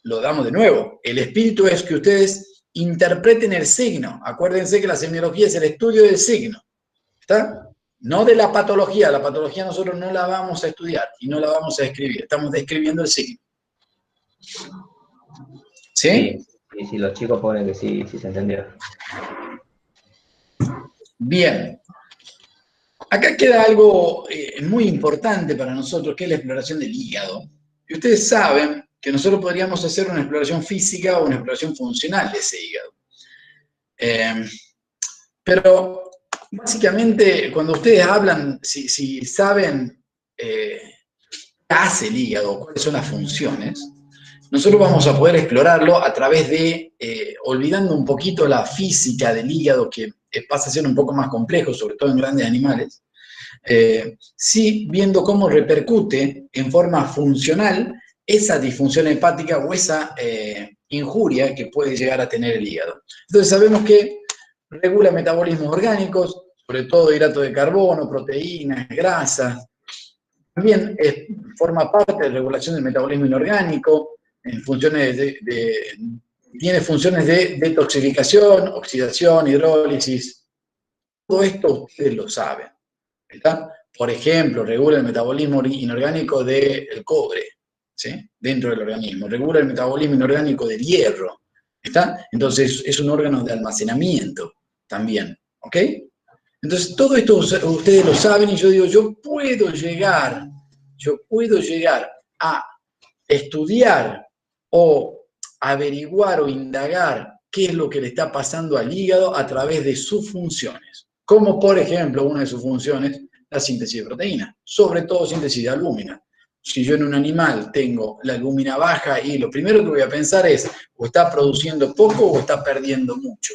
Speaker 1: lo damos de nuevo. El espíritu es que ustedes interpreten el signo. Acuérdense que la semiología es el estudio del signo. ¿Está? No de la patología. La patología nosotros no la vamos a estudiar y no la vamos a describir. Estamos describiendo el signo. ¿Sí?
Speaker 2: Sí, los chicos ponen que sí se entendió.
Speaker 1: Bien. Acá queda algo muy importante para nosotros, que es la exploración del hígado. Y ustedes saben que nosotros podríamos hacer una exploración física o una exploración funcional de ese hígado. Pero básicamente, cuando ustedes hablan, si saben qué hace el hígado, cuáles son las funciones, nosotros vamos a poder explorarlo a través de, olvidando un poquito la física del hígado, que pasa a ser un poco más complejo, sobre todo en grandes animales, sí viendo cómo repercute en forma funcional esa disfunción hepática o esa injuria que puede llegar a tener el hígado. Entonces sabemos que regula metabolismos orgánicos, sobre todo hidratos de carbono, proteínas, grasas. También forma parte de la regulación del metabolismo inorgánico, en funciones tiene funciones de detoxificación, oxidación, hidrólisis. Todo esto ustedes lo saben. ¿Está? Por ejemplo, regula el metabolismo inorgánico del cobre, ¿sí? Dentro del organismo. Regula el metabolismo inorgánico del hierro. ¿Está? Entonces es un órgano de almacenamiento también. ¿Ok? Entonces todo esto ustedes lo saben y yo digo, yo puedo llegar a estudiar o averiguar o indagar qué es lo que le está pasando al hígado a través de sus funciones. Como por ejemplo, una de sus funciones, la síntesis de proteína, sobre todo síntesis de albúmina. Si yo en un animal tengo la albúmina baja y lo primero que voy a pensar es, o está produciendo poco o está perdiendo mucho.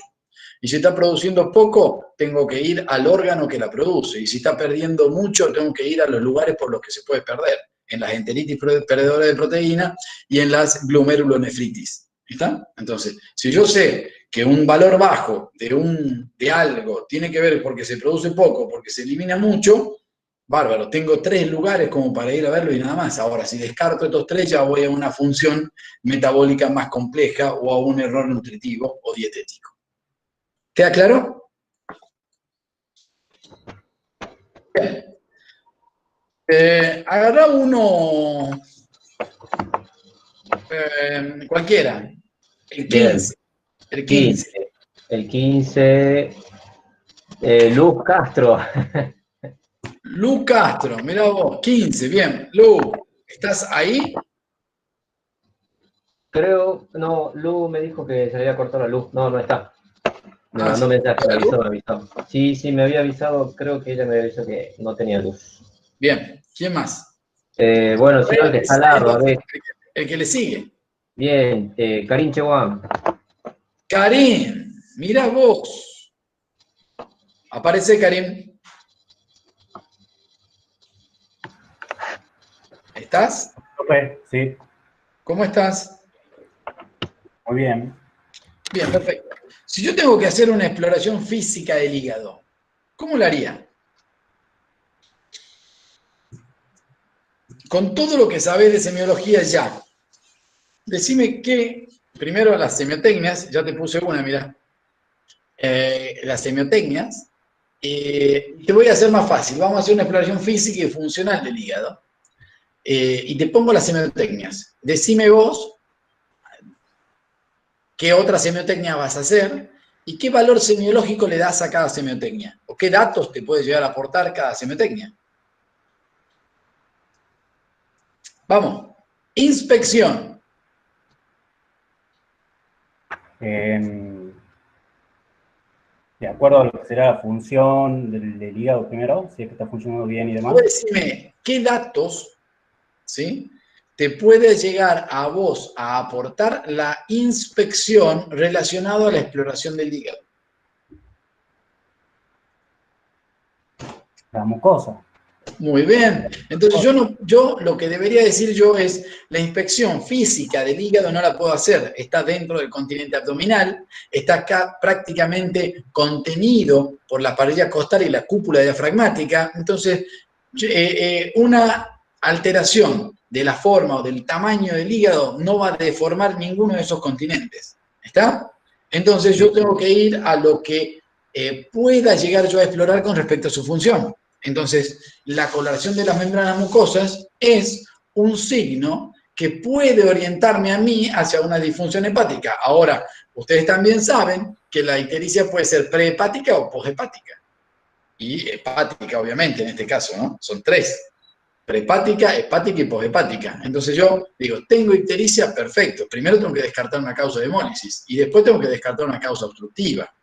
Speaker 1: Y si está produciendo poco, tengo que ir al órgano que la produce. Y si está perdiendo mucho, tengo que ir a los lugares por los que se puede perder. En las enteritis perdedoras de proteína y en las glomerulonefritis. ¿Está? Entonces, si yo sé que un valor bajo de algo tiene que ver porque se produce poco, porque se elimina mucho, bárbaro, tengo 3 lugares como para ir a verlo y nada más. Ahora, si descarto estos 3, ya voy a una función metabólica más compleja o a un error nutritivo o dietético. ¿Queda claro? Bien. Agarrá uno cualquiera. El
Speaker 2: Bien,
Speaker 1: 15. El 15.
Speaker 2: 15. El 15, Luz Castro.
Speaker 1: Lu Castro, mirá vos, 15, bien. Lu, ¿estás ahí?
Speaker 2: Creo, no, Lu me dijo que se le había cortado la luz. No, no está. Me
Speaker 1: Ah,
Speaker 2: mandó
Speaker 1: ¿se
Speaker 2: un
Speaker 1: te
Speaker 2: mensaje,
Speaker 1: cortó la luz?
Speaker 2: me avisó. Sí, sí, me había avisado, creo que ella me había dicho que no tenía luz.
Speaker 1: Bien, ¿quién más?
Speaker 2: Bueno, si no, el que está
Speaker 1: Es
Speaker 2: al lado, a ver.
Speaker 1: el que le sigue.
Speaker 2: Bien, Karim Chewan.
Speaker 1: Karim, mirá vos. Aparece Karim. ¿Estás?
Speaker 3: Profe, sí,
Speaker 1: ¿Cómo estás?
Speaker 3: muy bien.
Speaker 1: Bien, perfecto. Si yo tengo que hacer una exploración física del hígado, ¿cómo lo haría? Con todo lo que sabés de semiología ya, decime qué, primero las semiotecnias, ya te puse una, mirá, las semiotecnias, te voy a hacer más fácil, vamos a hacer una exploración física y funcional del hígado, y te pongo las semiotecnias. Decime vos qué otra semiotecnia vas a hacer y qué valor semiológico le das a cada semiotecnia, o qué datos te puede llegar a aportar cada semiotecnia. Vamos, inspección.
Speaker 3: De acuerdo a lo que será la función del hígado primero, si es que está funcionando bien y demás.
Speaker 1: Vos decime qué datos, ¿sí?, te puede llegar a vos a aportar la inspección relacionada a la exploración del hígado.
Speaker 3: La mucosa.
Speaker 1: Muy bien. Entonces yo lo que debería decir yo es, la inspección física del hígado no la puedo hacer. Está dentro del continente abdominal, está acá prácticamente contenido por la parilla costal y la cúpula diafragmática. Entonces, una alteración de la forma o del tamaño del hígado no va a deformar ninguno de esos continentes. ¿Está? Entonces yo tengo que ir a lo que pueda llegar yo a explorar con respecto a su función. Entonces, la coloración de las membranas mucosas es un signo que puede orientarme a mí hacia una disfunción hepática. Ahora, ustedes también saben que la ictericia puede ser prehepática o poshepática. Y hepática, obviamente, en este caso, ¿no? Son tres. Prehepática, hepática y poshepática. Entonces yo digo, tengo ictericia, perfecto. Primero tengo que descartar una causa de hemólisis y después tengo que descartar una causa obstructiva.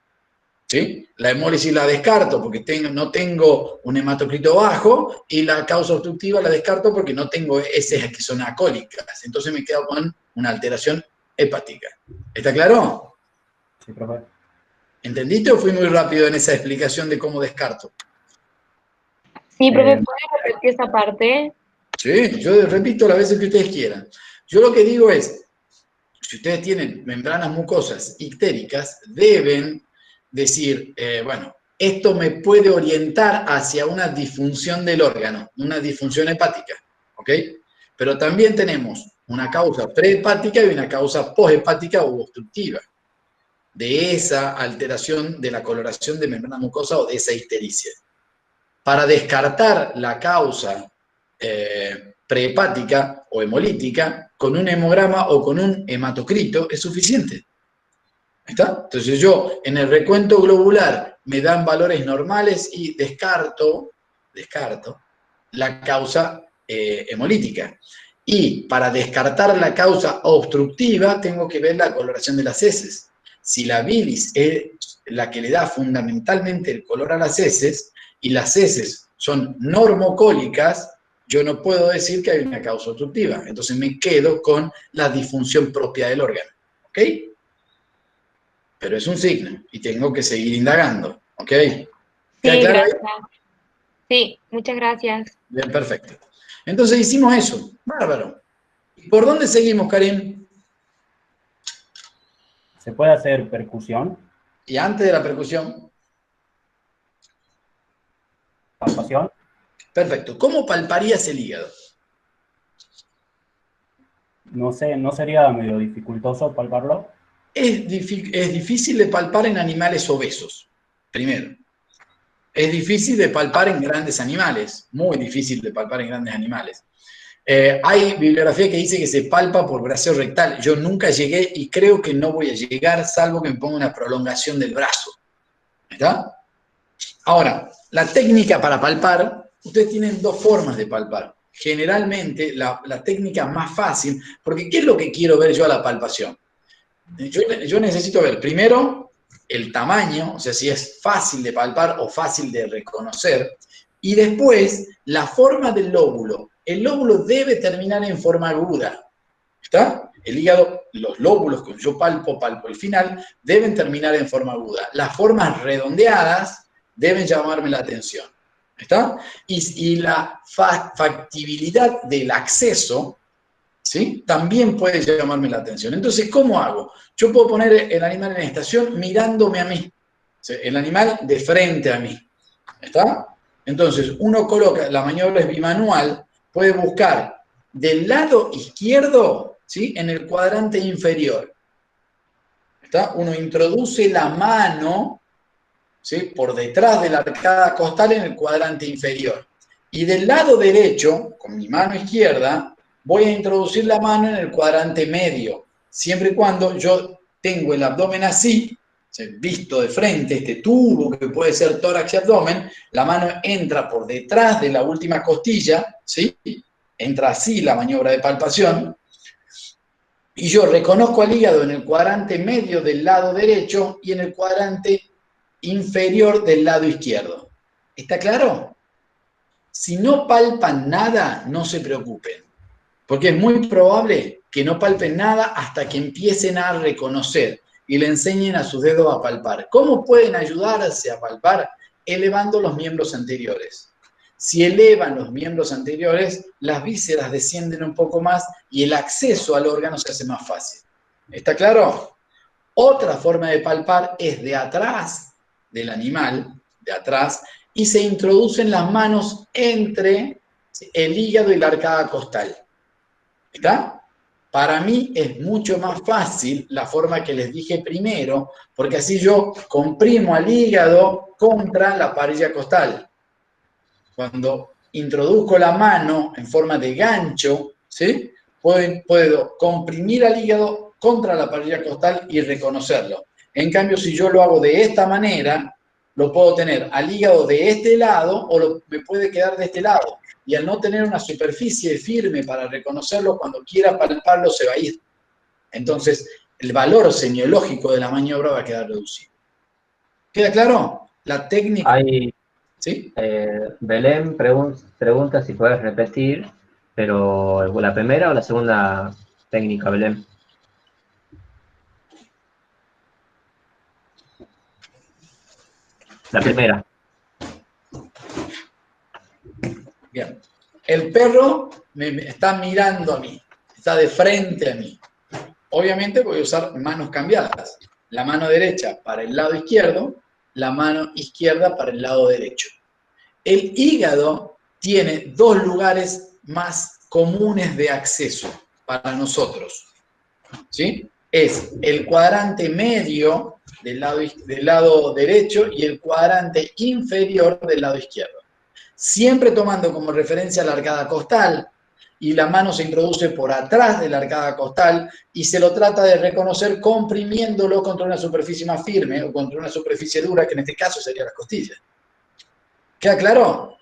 Speaker 1: ¿Sí? La hemólisis la descarto porque no tengo un hematocrito bajo y la causa obstructiva la descarto porque no tengo heces que son alcohólicas. Entonces me quedo con una alteración hepática. ¿Está claro?
Speaker 3: Sí, profe.
Speaker 1: ¿Entendiste o fui muy rápido en esa explicación de cómo descarto?
Speaker 4: Sí, profe, ¿puede repetir esa parte?
Speaker 1: Sí, yo repito las veces que ustedes quieran. Yo lo que digo es, si ustedes tienen membranas mucosas ictéricas, deben decir, bueno, esto me puede orientar hacia una disfunción del órgano, una disfunción hepática, ¿ok? Pero también tenemos una causa prehepática y una causa poshepática u obstructiva de esa alteración de la coloración de membrana mucosa o de esa ictericia. Para descartar la causa prehepática o hemolítica, con un hemograma o con un hematocrito es suficiente. ¿Está? Entonces yo en el recuento globular me dan valores normales y descarto la causa hemolítica. Y para descartar la causa obstructiva tengo que ver la coloración de las heces. Si la bilis es la que le da fundamentalmente el color a las heces y las heces son normocólicas, yo no puedo decir que hay una causa obstructiva. Entonces me quedo con la disfunción propia del órgano. ¿Ok? Pero es un signo y tengo que seguir indagando. ¿Ok? ¿Queda
Speaker 4: Sí,
Speaker 1: claro ahí?
Speaker 4: gracias. Sí, muchas gracias.
Speaker 1: Bien, perfecto. Entonces hicimos eso. Bárbaro. ¿Y por dónde seguimos, Karim?
Speaker 3: ¿Se puede hacer percusión?
Speaker 1: Y antes de la percusión.
Speaker 3: ¿Palpación?
Speaker 1: Perfecto. ¿Cómo palparías el hígado?
Speaker 3: No sé, ¿no sería medio dificultoso palparlo?
Speaker 1: Es difícil de palpar en animales obesos, primero. Es difícil de palpar en grandes animales, muy difícil de palpar en grandes animales. Hay bibliografía que dice que se palpa por braceo rectal. Yo nunca llegué y creo que no voy a llegar, salvo que me ponga una prolongación del brazo. ¿Está? Ahora, la técnica para palpar, ustedes tienen dos formas de palpar. Generalmente, la técnica más fácil, porque ¿qué es lo que quiero ver yo a la palpación? Yo necesito ver primero el tamaño, o sea, si es fácil de palpar o fácil de reconocer, y después la forma del lóbulo. El lóbulo debe terminar en forma aguda, ¿está? El hígado, los lóbulos que yo palpo el final, deben terminar en forma aguda. Las formas redondeadas deben llamarme la atención, ¿está? Y la factibilidad del acceso, ¿sí? También puede llamarme la atención. Entonces, ¿cómo hago? Yo puedo poner el animal en estación mirándome a mí, ¿sí? El animal de frente a mí, ¿está? Entonces, uno coloca, la maniobra es bimanual, puede buscar del lado izquierdo, ¿sí? En el cuadrante inferior, ¿está? Uno introduce la mano, ¿sí? Por detrás de la arcada costal en el cuadrante inferior. Y del lado derecho, con mi mano izquierda, voy a introducir la mano en el cuadrante medio, siempre y cuando yo tengo el abdomen así, visto de frente, este tubo que puede ser tórax y abdomen, la mano entra por detrás de la última costilla, ¿sí? Entra así la maniobra de palpación, y yo reconozco al hígado en el cuadrante medio del lado derecho y en el cuadrante inferior del lado izquierdo. ¿Está claro? Si no palpan nada, no se preocupen, porque es muy probable que no palpen nada hasta que empiecen a reconocer y le enseñen a sus dedos a palpar. ¿Cómo pueden ayudarse a palpar? Elevando los miembros anteriores. Si elevan los miembros anteriores, las vísceras descienden un poco más y el acceso al órgano se hace más fácil. ¿Está claro? Otra forma de palpar es de atrás del animal, de atrás, y se introducen las manos entre el hígado y la arcada costal. ¿Está? Para mí es mucho más fácil la forma que les dije primero, porque así yo comprimo al hígado contra la parilla costal. Cuando introduzco la mano en forma de gancho, ¿sí? Puedo comprimir al hígado contra la parilla costal y reconocerlo. En cambio, si yo lo hago de esta manera, lo puedo tener al hígado de este lado o me puede quedar de este lado. Y al no tener una superficie firme para reconocerlo, cuando quiera palparlo se va a ir. Entonces, el valor semiológico de la maniobra va a quedar reducido. ¿Queda claro? La técnica... ¿Sí?
Speaker 2: Belén pregunta si puedes repetir, pero la primera o la segunda técnica, Belén. La primera.
Speaker 1: Bien. El perro me está mirando a mí, está de frente a mí. Obviamente voy a usar manos cambiadas. La mano derecha para el lado izquierdo, la mano izquierda para el lado derecho. El hígado tiene dos lugares más comunes de acceso para nosotros, ¿sí? Es el cuadrante medio del lado derecho y el cuadrante inferior del lado izquierdo. Siempre tomando como referencia la arcada costal, y la mano se introduce por atrás de la arcada costal y se lo trata de reconocer comprimiéndolo contra una superficie más firme o contra una superficie dura, que en este caso sería las costillas. ¿Queda claro?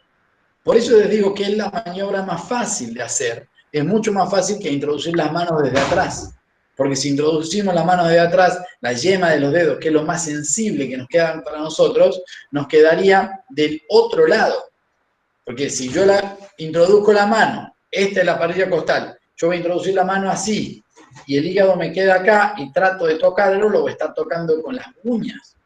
Speaker 1: Por eso les digo que es la maniobra más fácil de hacer. Es mucho más fácil que introducir las manos desde atrás. Porque si introducimos las manos desde atrás, la yema de los dedos, que es lo más sensible que nos queda para nosotros, nos quedaría del otro lado. Porque si yo introduzco la mano, esta es la parilla costal, yo voy a introducir la mano así, y el hígado me queda acá, y trato de tocarlo, lo voy a estar tocando con las uñas,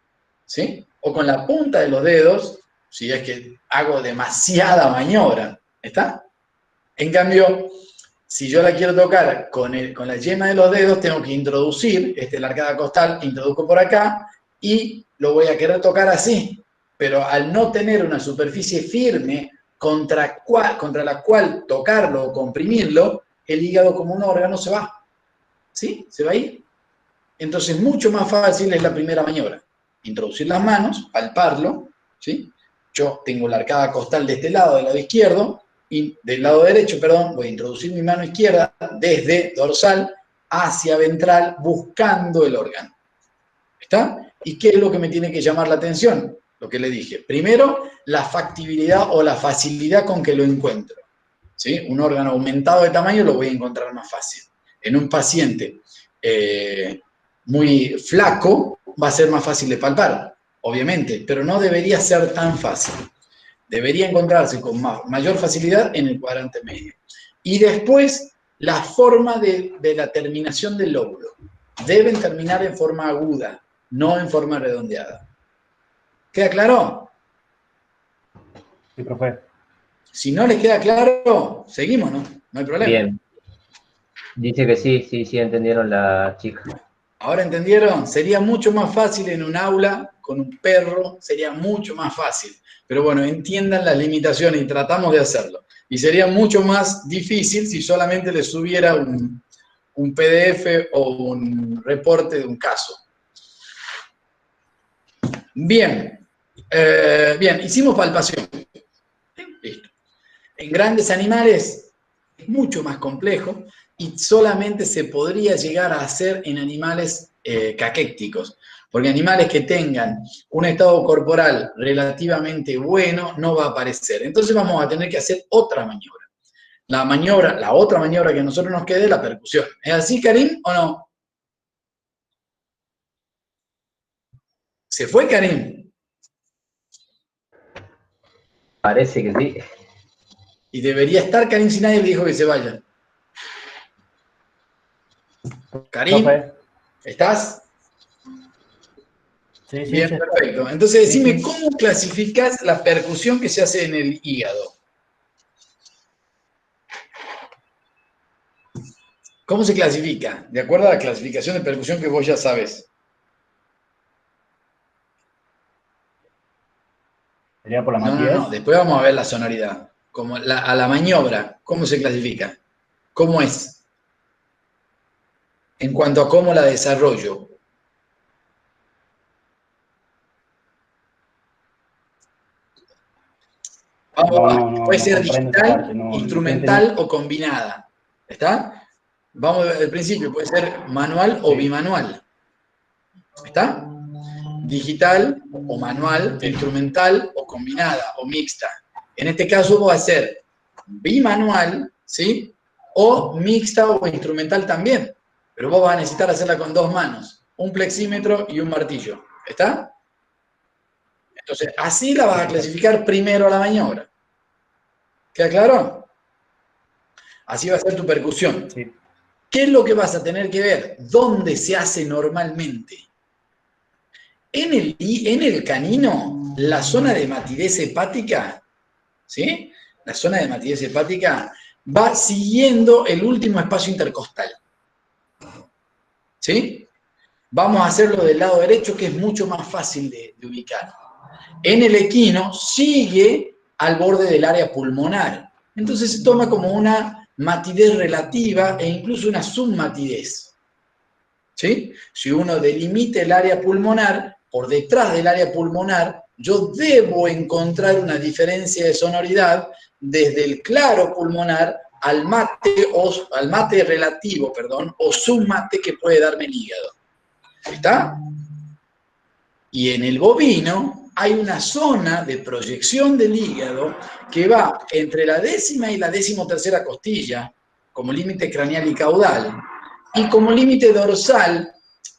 Speaker 1: ¿sí? O con la punta de los dedos, si es que hago demasiada maniobra, ¿está? En cambio, si yo la quiero tocar con la yema de los dedos, tengo que introducir, la arcada costal, introduzco por acá, y lo voy a querer tocar así. Pero al no tener una superficie firme contra la cual tocarlo o comprimirlo, el hígado como un órgano se va. ¿Sí? Se va a ir. Entonces, mucho más fácil es la primera maniobra. Introducir las manos, palparlo, ¿sí? Yo tengo la arcada costal de este lado, del lado izquierdo, del lado derecho, perdón, voy a introducir mi mano izquierda desde dorsal hacia ventral buscando el órgano. ¿Está? ¿Y qué es lo que me tiene que llamar la atención? Lo que le dije. Primero, la factibilidad o la facilidad con que lo encuentro. ¿Sí? Un órgano aumentado de tamaño lo voy a encontrar más fácil. En un paciente muy flaco va a ser más fácil de palpar, obviamente, pero no debería ser tan fácil. Debería encontrarse con mayor facilidad en el cuadrante medio. Y después, la forma de la terminación del lóbulo. Deben terminar en forma aguda, no en forma redondeada. ¿Queda claro?
Speaker 3: Sí, profe.
Speaker 1: Si no les queda claro, seguimos, ¿no? No hay problema.
Speaker 2: Bien. Dice que sí entendieron la chica.
Speaker 1: ¿Ahora entendieron? Sería mucho más fácil en un aula con un perro, sería mucho más fácil. Pero bueno, entiendan las limitaciones y tratamos de hacerlo. Y sería mucho más difícil si solamente les subiera un PDF o un reporte de un caso. Bien, bien, hicimos palpación. Listo. En grandes animales es mucho más complejo y solamente se podría llegar a hacer en animales caquécticos, porque animales que tengan un estado corporal relativamente bueno no va a aparecer. Entonces vamos a tener que hacer otra maniobra. La otra maniobra que a nosotros nos quede es la percusión. ¿Es así, Karim, o no? ¿Se fue, Karim?
Speaker 2: Parece que sí.
Speaker 1: Y debería estar Karim si nadie le dijo que se vaya. Karim,
Speaker 3: Profe.
Speaker 1: ¿estás?
Speaker 3: Sí, sí,
Speaker 1: Bien,
Speaker 3: sí.
Speaker 1: perfecto. Entonces decime,
Speaker 3: Sí.
Speaker 1: ¿cómo clasificas la percusión que se hace en el hígado? ¿Cómo se clasifica? De acuerdo a la clasificación de percusión que vos ya sabes.
Speaker 3: Sería por la
Speaker 1: No,
Speaker 3: Matías.
Speaker 1: después vamos a ver la sonoridad. Como a la maniobra, ¿cómo se clasifica? ¿Cómo es? En cuanto a cómo la desarrollo. Puede
Speaker 3: No
Speaker 1: ser
Speaker 3: comprendo esa
Speaker 1: digital,
Speaker 3: parte. No estoy
Speaker 1: instrumental
Speaker 3: entendiendo.
Speaker 1: o combinada. ¿Está? Vamos al principio, puede ser manual o
Speaker 3: Sí.
Speaker 1: bimanual. ¿Está? Digital o manual,
Speaker 3: Sí.
Speaker 1: instrumental o combinada o mixta. En este caso va a ser bimanual, ¿sí? O mixta o instrumental también. Pero vos vas a necesitar hacerla con dos manos, un plexímetro y un martillo. ¿Está? Entonces, así la vas a clasificar primero a la maniobra. ¿Queda claro? Así va a ser tu percusión.
Speaker 3: Sí.
Speaker 1: ¿Qué es lo que vas a tener que ver? ¿Dónde se hace normalmente? En el canino, la zona de matidez hepática, ¿sí? La zona de matidez hepática va siguiendo el último espacio intercostal. ¿Sí? Vamos a hacerlo del lado derecho, que es mucho más fácil de ubicar. En el equino sigue al borde del área pulmonar. Entonces se toma como una matidez relativa e incluso una submatidez. ¿Sí? Si uno delimita el área pulmonar, por detrás del área pulmonar, yo debo encontrar una diferencia de sonoridad desde el claro pulmonar al mate relativo, o submate que puede darme el hígado. ¿Está? Y en el bovino hay una zona de proyección del hígado que va entre la 10ª y la 13ª costilla, como límite craneal y caudal, y como límite dorsal,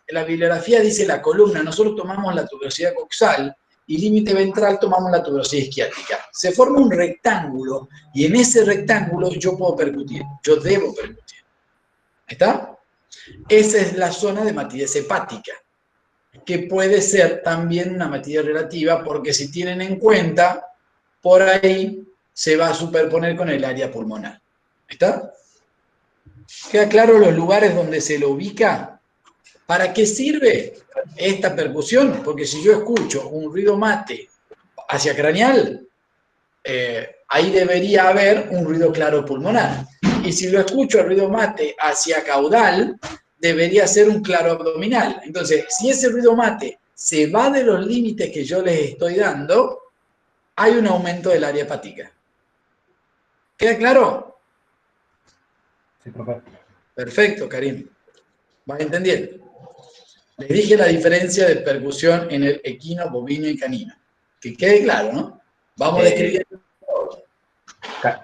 Speaker 1: la bibliografía dice la columna, nosotros tomamos la tuberosidad coxal, y límite ventral tomamos la tuberosidad isquiática. Se forma un rectángulo, y en ese rectángulo yo puedo percutir, yo debo percutir. ¿Está? Esa es la zona de matidez hepática, que puede ser también una matidez relativa, porque si tienen en cuenta, por ahí se va a superponer con el área pulmonar. ¿Está? ¿Queda claro los lugares donde se lo ubica? ¿Para qué sirve esta percusión? Porque si yo escucho un ruido mate hacia craneal, ahí debería haber un ruido claro pulmonar. Y si lo escucho el ruido mate hacia caudal, debería ser un claro abdominal. Entonces, si ese ruido mate se va de los límites que yo les estoy dando, hay un aumento del área hepática. ¿Queda claro?
Speaker 3: Sí, profe.
Speaker 1: Perfecto, Karim. ¿Vas entendiendo? Les dije la diferencia de percusión en el equino, bovino y canino. Que quede claro, ¿no? Vamos a describir.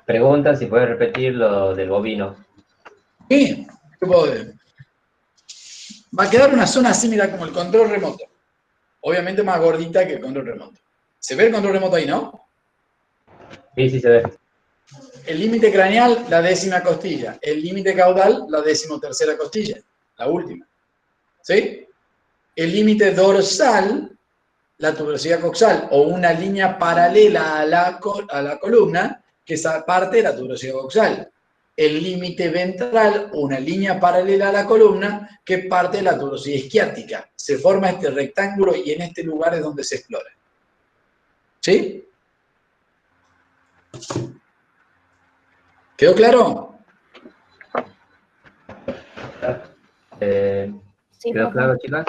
Speaker 2: Pregunta si puedes repetir lo del bovino.
Speaker 1: Sí, ¿qué puedo decir? Va a quedar una zona así, mira, como el control remoto. Obviamente más gordita que el control remoto. ¿Se ve el control remoto ahí, no?
Speaker 2: Sí, sí se ve.
Speaker 1: El límite craneal, la 10ª costilla. El límite caudal, la 13ª costilla. La última. ¿Sí? El límite dorsal, la tuberosidad coxal, o una línea paralela a la columna, que es parte de la tuberosidad coxal. El límite ventral, una línea paralela a la columna, que parte de la tuberosidad isquiática. Se forma este rectángulo y en este lugar es donde se explora. ¿Sí? ¿Quedó claro?
Speaker 4: Sí,
Speaker 2: ¿Quedó
Speaker 4: profe.
Speaker 2: claro, chicas?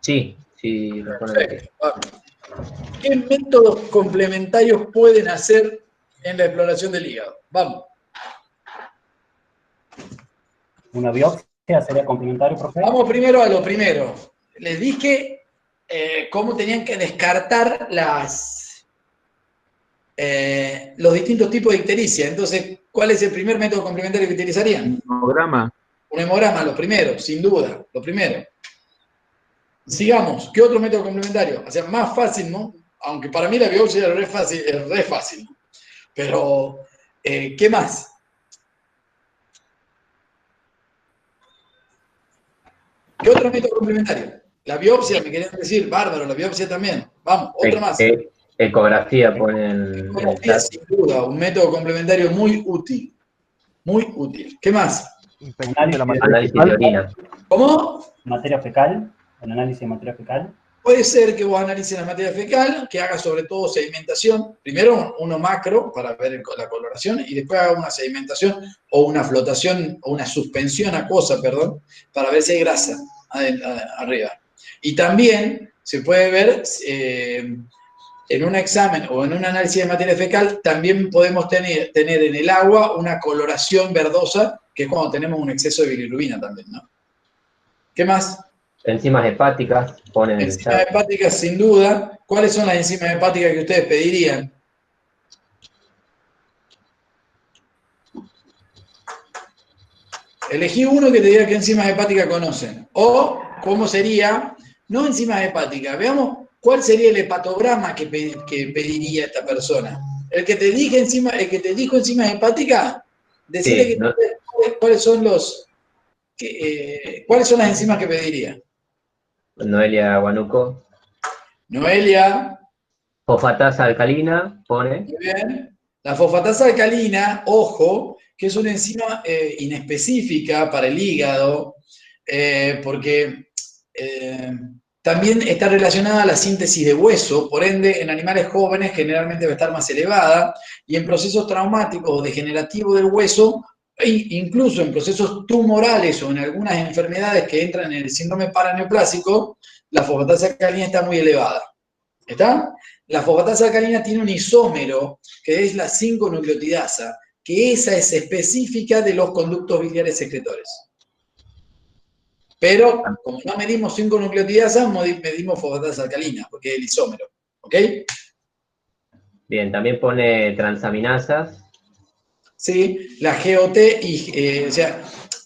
Speaker 2: Sí, sí, lo ponen aquí.
Speaker 1: Perfecto. ¿Qué métodos complementarios pueden hacer en la exploración del hígado? Vamos.
Speaker 3: ¿Una biopsia sería complementario, profe?
Speaker 1: Vamos primero a lo primero. Les dije cómo tenían que descartar los distintos tipos de ictericia. Entonces, ¿cuál es el primer método complementario que utilizarían?
Speaker 5: Hemograma.
Speaker 1: Un hemograma, lo primero, sin duda, lo primero. Sigamos, ¿qué otro método complementario? O sea, más fácil, ¿no? Aunque para mí la biopsia es re fácil. Pero, ¿qué más? ¿Qué otro método complementario? La biopsia, me querían decir, bárbaro, la biopsia también. Vamos, otro más.
Speaker 2: Ecografía pone en el
Speaker 1: Ecografía,
Speaker 2: chat.
Speaker 1: sin duda, un método complementario muy útil. Muy útil. ¿Qué más?
Speaker 5: Inspección de la materia
Speaker 2: Análisis de
Speaker 5: fecal.
Speaker 2: orina.
Speaker 1: ¿Cómo?
Speaker 3: Materia fecal, el análisis de materia fecal.
Speaker 1: Puede ser que vos analices la materia fecal, que hagas sobre todo sedimentación. Primero uno macro para ver la coloración y después haga una sedimentación o una flotación o una suspensión acuosa, perdón, para ver si hay grasa arriba. Y también se puede ver en un examen o en un análisis de materia fecal, también podemos tener en el agua una coloración verdosa, que es cuando tenemos un exceso de bilirrubina también, ¿no? ¿Qué más?
Speaker 2: Enzimas hepáticas pone en el
Speaker 1: Enzimas
Speaker 2: chat.
Speaker 1: hepáticas, sin duda. ¿Cuáles son las enzimas hepáticas que ustedes pedirían? Elegí uno que te diga qué enzimas hepáticas conocen. O, ¿cómo sería? No enzimas hepáticas. Veamos cuál sería el hepatograma que pediría esta persona. El que te dijo enzimas hepáticas, decirle
Speaker 2: Sí, no,
Speaker 1: cuáles son cuáles son las enzimas que pediría.
Speaker 2: Noelia Guanuco.
Speaker 1: Noelia.
Speaker 2: Fosfatasa alcalina pone.
Speaker 1: Muy bien. La fosfatasa alcalina, ojo, que es una enzima inespecífica para el hígado, porque también está relacionada a la síntesis de hueso, por ende, en animales jóvenes generalmente va a estar más elevada, y en procesos traumáticos o degenerativos del hueso, e incluso en procesos tumorales o en algunas enfermedades que entran en el síndrome paraneoplásico, la fosfatasa alcalina está muy elevada. ¿Está? La fosfatasa alcalina tiene un isómero, que es la 5-nucleotidasa, que esa es específica de los conductos biliares secretores. Pero, como no medimos 5-nucleotidasas, medimos fosfatasa alcalina, porque es el isómero. ¿Ok?
Speaker 2: Bien, también pone transaminasas.
Speaker 1: Sí, la GOT o sea,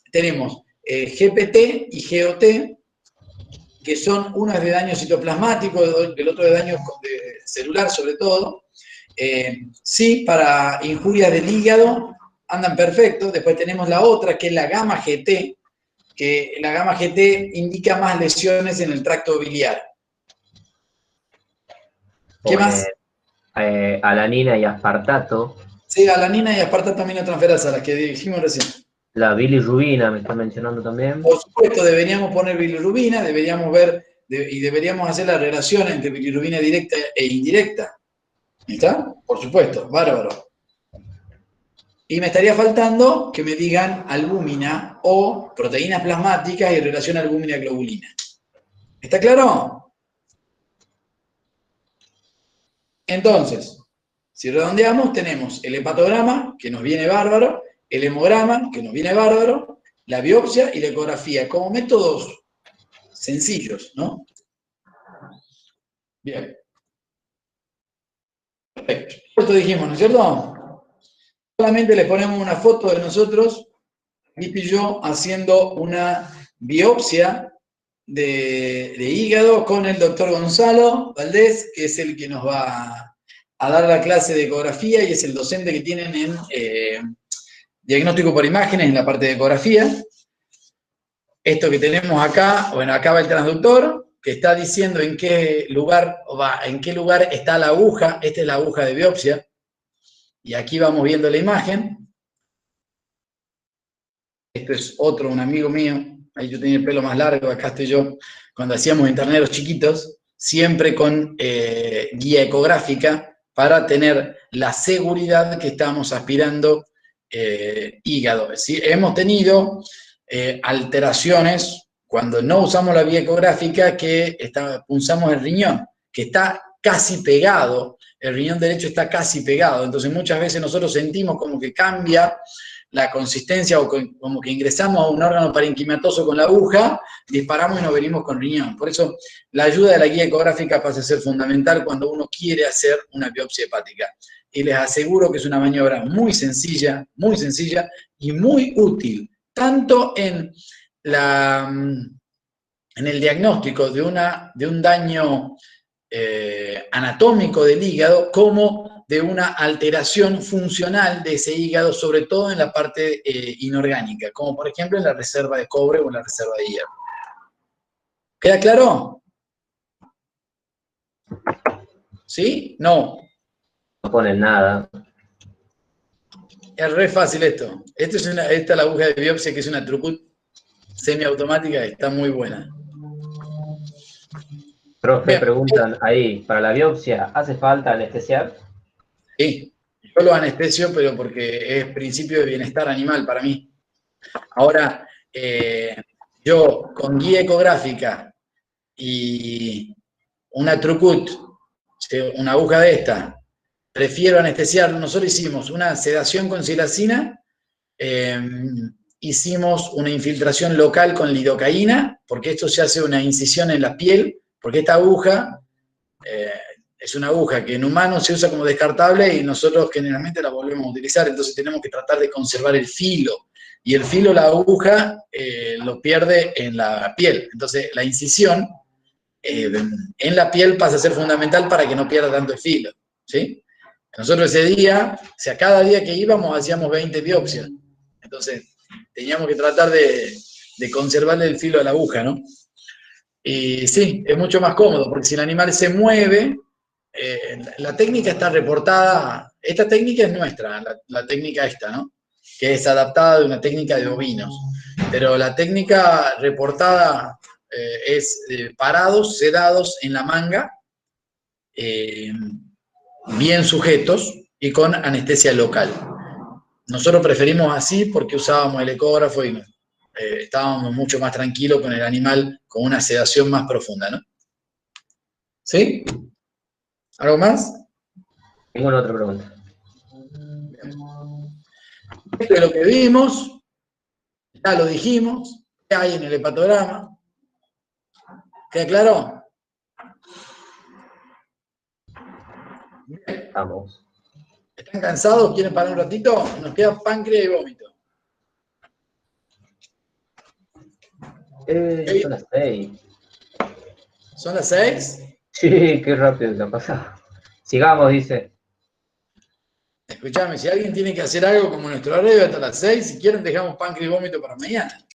Speaker 1: tenemos GPT y GOT, que son uno es de daño citoplasmático, el otro de daño celular sobre todo. Sí, para injurias del hígado andan perfecto. Después tenemos la otra, que es la gamma GT, que la gamma GT indica más lesiones en el tracto biliar. ¿Qué más?
Speaker 2: Alanina y aspartato.
Speaker 1: Sí, alanina y aspartato aminotransferasa, las que dijimos recién.
Speaker 2: La bilirrubina me está mencionando también.
Speaker 1: Por supuesto, deberíamos poner bilirrubina, deberíamos ver y deberíamos hacer la relación entre bilirrubina directa e indirecta. ¿Está? Por supuesto, bárbaro. Y me estaría faltando que me digan albúmina o proteínas plasmáticas y relación albúmina-globulina. ¿Está claro? Entonces, Si redondeamos, tenemos el hepatograma, que nos viene bárbaro, el hemograma, que nos viene bárbaro, la biopsia y la ecografía, como métodos sencillos, ¿no? Bien. Perfecto. Esto dijimos, ¿no es cierto? Solamente le ponemos una foto de nosotros, Lipi y yo, haciendo una biopsia de hígado con el doctor Gonzalo Valdés, que es el que nos va a dar la clase de ecografía y es el docente que tienen en diagnóstico por imágenes en la parte de ecografía. Esto que tenemos acá, bueno, acá va el transductor, que está diciendo en qué lugar está la aguja. Esta es la aguja de biopsia. Y aquí vamos viendo la imagen. Esto es otro, un amigo mío. Ahí yo tenía el pelo más largo, acá estoy yo. Cuando hacíamos interneros chiquitos, siempre con guía ecográfica para tener la seguridad que estamos aspirando hígado. ¿Sí? Hemos tenido alteraciones cuando no usamos la guía ecográfica, que punzamos el riñón, que está casi pegado, el riñón derecho está casi pegado, entonces muchas veces nosotros sentimos como que cambia la consistencia o como que ingresamos a un órgano parenquimatoso con la aguja, disparamos y nos venimos con riñón. Por eso la ayuda de la guía ecográfica pasa a ser fundamental cuando uno quiere hacer una biopsia hepática. Y les aseguro que es una maniobra muy sencilla y muy útil, tanto en el diagnóstico de un daño anatómico del hígado, como de una alteración funcional de ese hígado, sobre todo en la parte inorgánica, como por ejemplo en la reserva de cobre o en la reserva de hierro. ¿Queda claro? ¿Sí? No.
Speaker 2: No ponen nada.
Speaker 1: Es re fácil esto. Esta es la aguja de biopsia, que es una Trucut semiautomática, que está muy buena.
Speaker 2: Profe,
Speaker 1: Bien.
Speaker 2: preguntan ahí, para la biopsia, ¿hace falta anestesiar?
Speaker 1: Sí, yo lo anestesio, pero porque es principio de bienestar animal para mí. Ahora, yo con guía ecográfica y una Trucut, una aguja de esta, prefiero anestesiar. Nosotros hicimos una sedación con silacina, hicimos una infiltración local con lidocaína, porque esto se hace una incisión en la piel, porque esta aguja es una aguja que en humanos se usa como descartable y nosotros generalmente la volvemos a utilizar, entonces tenemos que tratar de conservar el filo, y el filo la aguja lo pierde en la piel, entonces la incisión en la piel pasa a ser fundamental para que no pierda tanto el filo, ¿sí? Nosotros ese día, o sea, cada día que íbamos hacíamos 20 biopsias, entonces teníamos que tratar de conservarle el filo a la aguja, ¿no? Y sí, es mucho más cómodo, porque si el animal se mueve, la técnica está reportada, esta técnica es nuestra, la técnica esta, ¿no? Que es adaptada de una técnica de ovinos, pero la técnica reportada es parados, sedados en la manga, bien sujetos y con anestesia local. Nosotros preferimos así porque usábamos el ecógrafo y estábamos mucho más tranquilos con el animal, con una sedación más profunda, ¿no? ¿Sí? ¿Algo más?
Speaker 2: Ninguna otra pregunta.
Speaker 1: Esto es lo que vimos, ya lo dijimos, ¿qué hay en el hepatograma? ¿Queda claro? Bien.
Speaker 2: Vamos.
Speaker 1: ¿Están cansados? ¿Quieren parar un ratito? Nos queda páncreas y vómito.
Speaker 2: Son las 6.
Speaker 1: ¿Son las 6?
Speaker 2: Sí, qué rápido se ha pasado. Sigamos, dice.
Speaker 1: Escuchame, si alguien tiene que hacer algo como nuestro horario hasta las 6, si quieren dejamos páncreas y vómito para mañana.